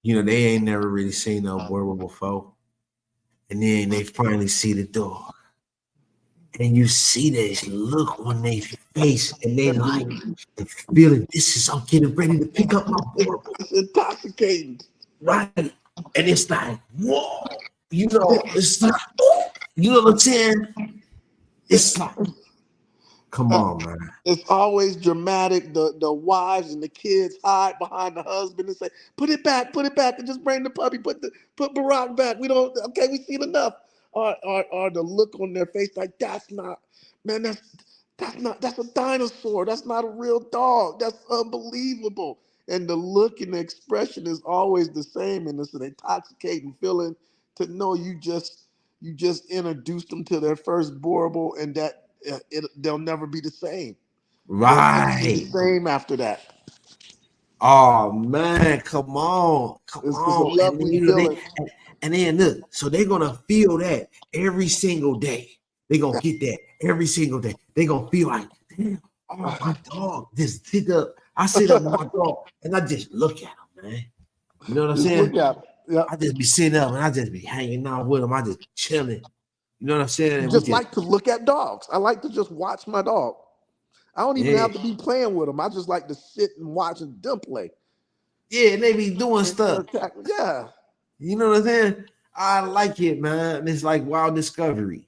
they ain't never really seen no Boerboel before, and then they finally see the dog, and you see this look on their face, and they like the feeling. I'm getting ready to pick up my Boerboel. It's intoxicating. Right. And it's like, whoa, it's like, oh, you know what I'm saying? It's like, come on, man. It's always dramatic. The wives and the kids hide behind the husband and say, "Put it back, and just bring the puppy. Put Barack back. We don't. Okay, we seen enough." Or the look on their face like, "That's not, man. That's a dinosaur. That's not a real dog. That's unbelievable." And the look and the expression is always the same, and it's an intoxicating feeling to know you just introduced them to their first Boerboel, and that they'll never be the same. They'll never be the Right. same after that. Oh man, come on. Come It's a on. And then lovely feeling. and then look, so they're gonna feel that every single day. They're gonna get that every single day. They're gonna feel like, damn, oh my dog, just sit up. I sit up with my dog and I just look at him, man. You know what I'm Just saying? look at it. Yeah. I just be sitting up and I just be hanging out with them. I just chilling. You know what I'm saying? And we Just just like to look at dogs. I like to just watch my dog. I don't even yeah, have to be playing with them. I just like to sit and watch them play. yeah, and they be doing stuff. Yeah. You know what I'm saying? I like it, man. It's like Wild Discovery.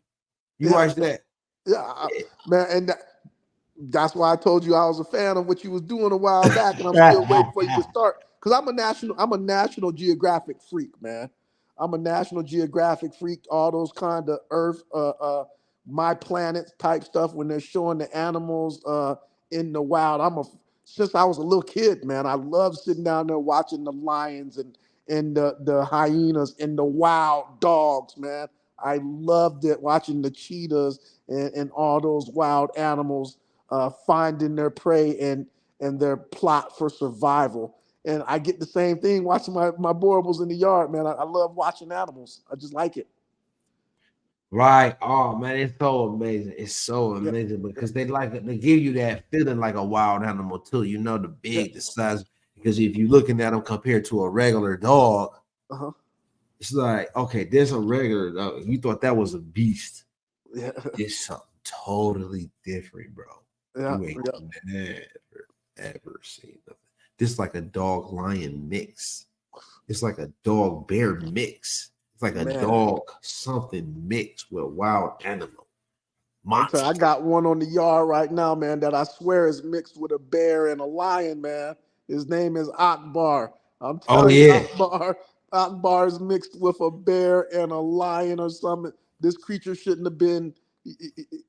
You Yeah. watch that? Yeah. Man, and that's why I told you I was a fan of what you was doing a while back, and I'm still waiting for you to start. Because I'm a National Geographic freak, man. I'm a National Geographic freak. All those kind of Earth, My Planet type stuff when they're showing the animals in the wild. Since I was a little kid, man. I love sitting down there watching the lions and the hyenas and the wild dogs, man. I loved it watching the cheetahs and all those wild animals finding their prey and their plot for survival. and I get the same thing watching my Boerboels in the yard, man. I love watching animals. I just like it. Right. Oh man, it's so amazing. It's so Yeah, amazing because they give you that feeling like a wild animal too. You know the yeah, big, the size. Because if you're looking at them compared to a regular dog, uh-huh. it's like, okay, there's a regular dog. You thought that was a beast. Yeah, It's something totally different, bro. yeah, You ain't yeah. ever seen nothing. This is like a dog lion mix. It's like a dog bear mix. It's like a Man, dog something mixed with a wild animal. I'm telling you, I Monster. got one on the yard right now, man, that I swear is mixed with a bear and a lion, man. His name is Akbar. I'm Oh telling you, yeah. Akbar is mixed with a bear and a lion or something. This creature shouldn't have been.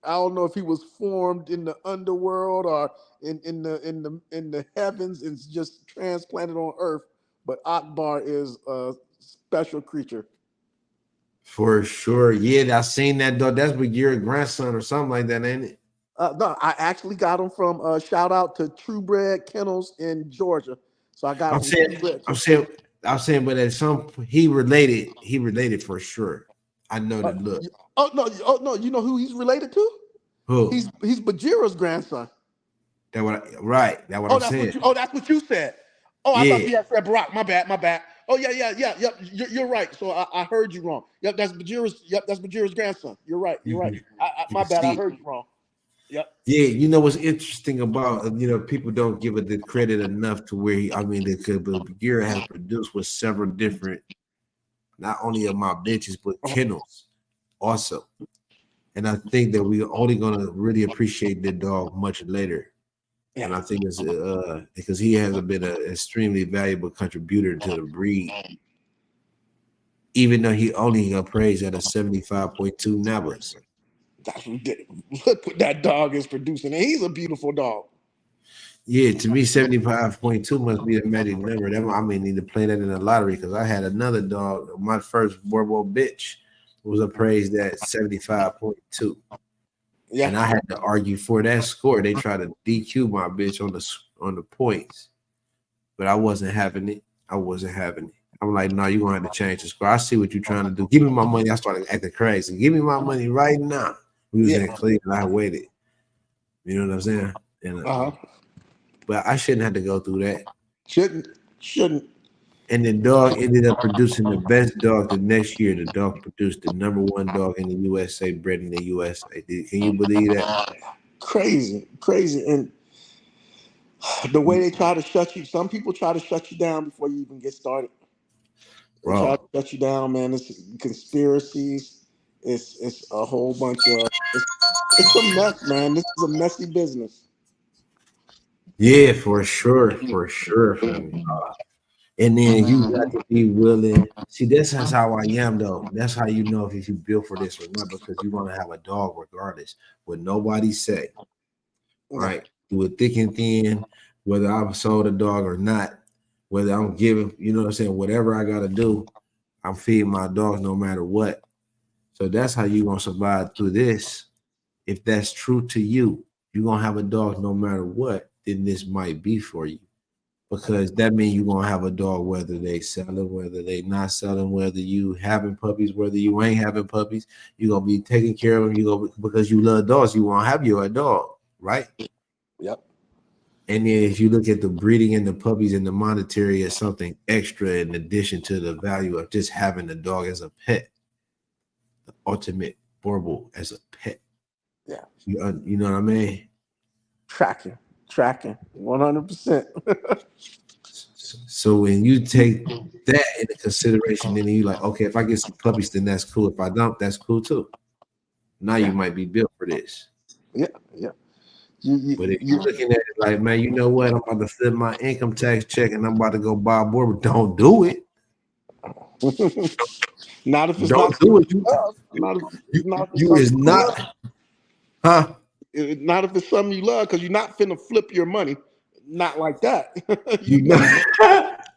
I don't know if he was formed in the underworld or in the heavens and just transplanted on Earth. But Akbar is a special creature. For sure. Yeah, I seen that dog. That's with your grandson or something like that, ain't it? No, I actually got them from shout out to True Bred Kennels in Georgia. So I got them I'm from saying, True Bred. I'm saying, I'm saying, but at some he related for sure. I know Uh, the look. oh no, you know who he's related to? Who? He's Bajira's grandson. Right. That's what Oh, I'm saying. that's what you said. Oh, I thought Yeah. you had said Barack. My bad. Oh yeah. You're right. So I heard you wrong. That's Bajira's grandson. You're right. You, you My bad. I see. heard you wrong. Yep. Yeah, you know what's interesting about people don't give it the credit enough to where Bagheera has produced with several different, not only of my bitches but kennels also, and I think that we're only gonna really appreciate the dog much later, Yeah. and I think it's because he has been an extremely valuable contributor to the breed, even though he only appraised at a 75.2 Nabas. That's ridiculous. Look what that dog is producing, and he's a beautiful dog. Yeah, to me, 75.2 must be a magic number. I may need to play that in the lottery because I had another dog. My first Boerboel bitch was appraised at 75.2. Yeah. And I had to argue for that score. They tried to DQ my bitch on the points, but I wasn't having it. I'm like, no, you're gonna have to change the score. I see what you're trying to do. Give me my money. I started acting crazy. Give me my money right now. We was in Yeah. Cleveland. I waited. You know what I'm saying? And Uh huh. but I shouldn't have to go through that. Shouldn't. And the dog ended up producing the best dog the next year. The dog produced the number one dog in the USA, bred in the USA. Can you believe that? Crazy, and the way they try to shut you. Some people try to shut you down before you even get started. They try to Bro. shut you down, man. It's conspiracies. It's a whole bunch of. It's a mess, man. This is a messy business. Yeah, for sure. For sure. For me. And then you got to be willing. See, that's how I am, though. That's how you know if you built for this or not, because you're gonna have a dog regardless. What nobody say, Yeah. right? Do it thick and thin, whether I've sold a dog or not, whether I'm giving, you know what I'm saying, whatever I gotta do, I'm feeding my dogs no matter what. So that's how you gonna survive through this. If that's true to you, you're gonna have a dog no matter what, then this might be for you. Because that means you're gonna have a dog whether they selling, whether they not selling, whether you having puppies, whether you ain't having puppies, you're gonna be taking care of them. You go because you love dogs, you want to have your dog, right? Yep. And then if you look at the breeding and the puppies and the monetary as something extra in addition to the value of just having the dog as a pet, the ultimate Boerboel as a pet. Yeah. You know what I mean? Tracking, 100%. So when you take that into consideration, then you like, okay, if I get some puppies, then that's cool. If I don't, that's cool too. Now you might be built for this. Yeah. But if you're looking at it like, man, you know what? I'm about to flip my income tax check and I'm about to go buy a board, but don't do it. Not if it's Don't not do it. something you love. Not if it's You is something you love. not, huh? Not if it's something you love, because you're not finna flip your money. Not like that. You not,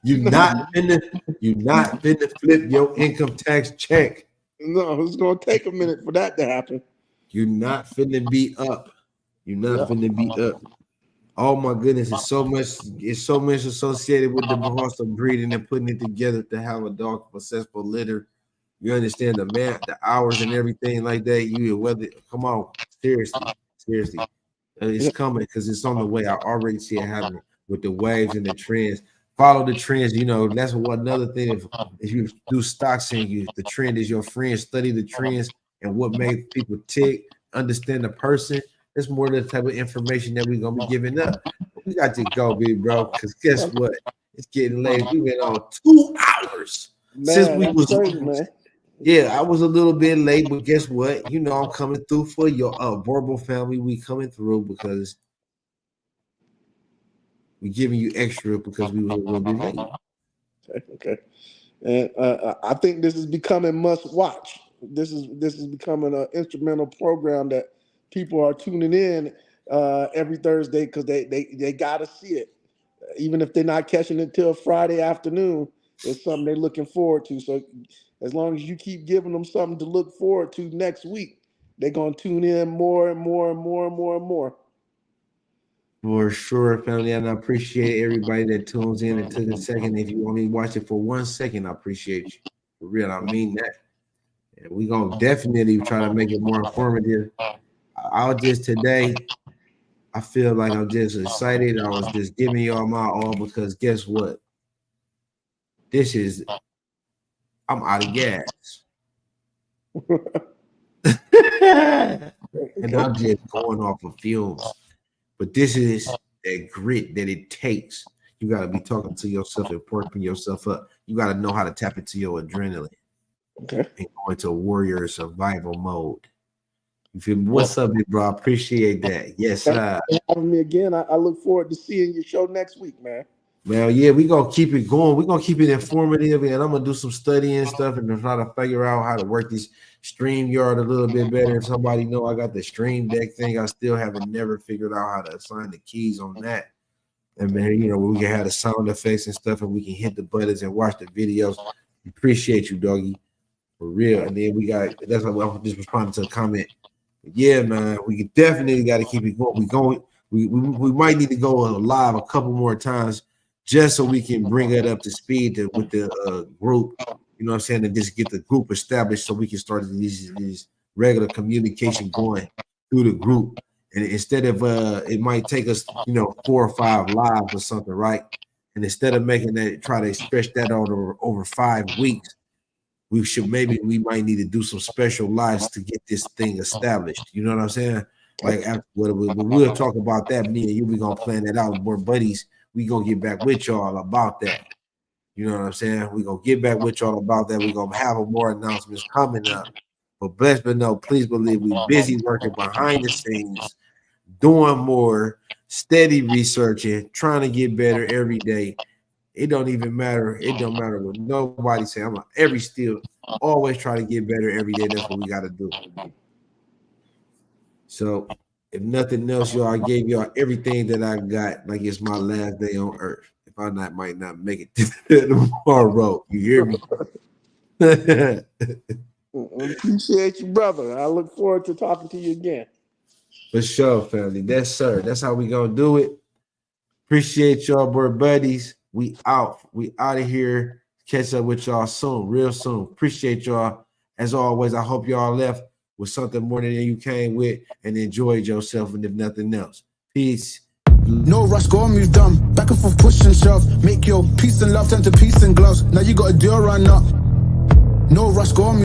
you not finna flip your income tax check. No, it's gonna take a minute for that to happen. You not finna be up. You not Yeah. finna be up. Oh my goodness, it's so much associated with the horse of breeding and putting it together to have a dog successful litter. You understand the man, the hours and everything like that. You whether come on, seriously. It's coming because it's on the way. I already see it happening with the waves and the trends. Follow the trends. You know, that's what another thing. If you do stocks and the trend is your friend, study the trends and what made people tick, understand the person. That's more the type of information that we're gonna be giving up. But we got to go, big bro, because guess what? It's getting late. We've been on 2 hours since Man, we that's was. crazy, man. Yeah, I was a little bit late, but guess what? You know, I'm coming through for your Boerboel family. We coming through because we giving you extra because we was a little bit late. Okay. And I think this is becoming must watch. This is becoming an instrumental program that people are tuning in every Thursday because they got to see it, even if they're not catching it till Friday afternoon. It's something they're looking forward to. So as long as you keep giving them something to look forward to next week, they're gonna tune in more and more and more and more and more. For sure, family, and I appreciate everybody that tunes in and took a second. If you only watch it for 1 second, I appreciate you. For real, I mean that. And we're gonna definitely try to make it more informative. I'll just today, I feel like I'm just excited. I was just giving y'all my all because guess what? I'm out of gas. And I'm just going off of fumes. But this is that grit that it takes. You got to be talking to yourself and perking yourself up. You got to know how to tap into your adrenaline Okay. and go into warrior survival mode. You feel me? What's up, big bro? I appreciate that. Yes, sir. Thanks for having me again. I look forward to seeing your show next week, man. Well, yeah, we're gonna keep it going. We're gonna keep it informative, and I'm gonna do some studying and stuff and try to figure out how to work this StreamYard a little bit better. If somebody know I got the Stream Deck thing, I still haven't never figured out how to assign the keys on that. And man, you know, we can have the sound effects and stuff, and we can hit the buttons and watch the videos. Appreciate you, doggy, for real. And then we got that's why I'm just responding to a comment. Yeah, man, we definitely got to keep it going. We might need to go live a couple more times just so we can bring it up to speed with the group. You know what I'm saying? And just get the group established so we can start these regular communication going through the group. And instead of it might take us, 4 or 5 lives or something, right? And instead of making that, try to stretch that over 5 weeks, we might need to do some special lives to get this thing established. You know what I'm saying? Like we'll talk about that. Me and you, we gonna plan that out. We're buddies. We gonna get back with y'all about that. You know what I'm saying? We gonna get back with y'all about that. We gonna have more announcements coming up. But bless but no, please believe we busy working behind the scenes, doing more, steady researching, trying to get better every day. It don't even matter. It don't matter what nobody say. I'm still always try to get better every day. That's what we got to do. So if nothing else, y'all, I gave y'all everything that I got. Like it's my last day on earth. If I might not make it tomorrow. You hear me? Appreciate you, brother. I look forward to talking to you again. For sure, family. That's how we gonna do it. Appreciate y'all, boy buddies. We out. We out of here. Catch up with y'all soon, real soon. Appreciate y'all. As always, I hope y'all left with something more than you came with and enjoyed yourself, and if nothing else. Peace. No rush, go on, move dumb. Back and forth, push and shove. Make your peace and love turn to peace and gloves. Now you got a deal run up. No rush, go on.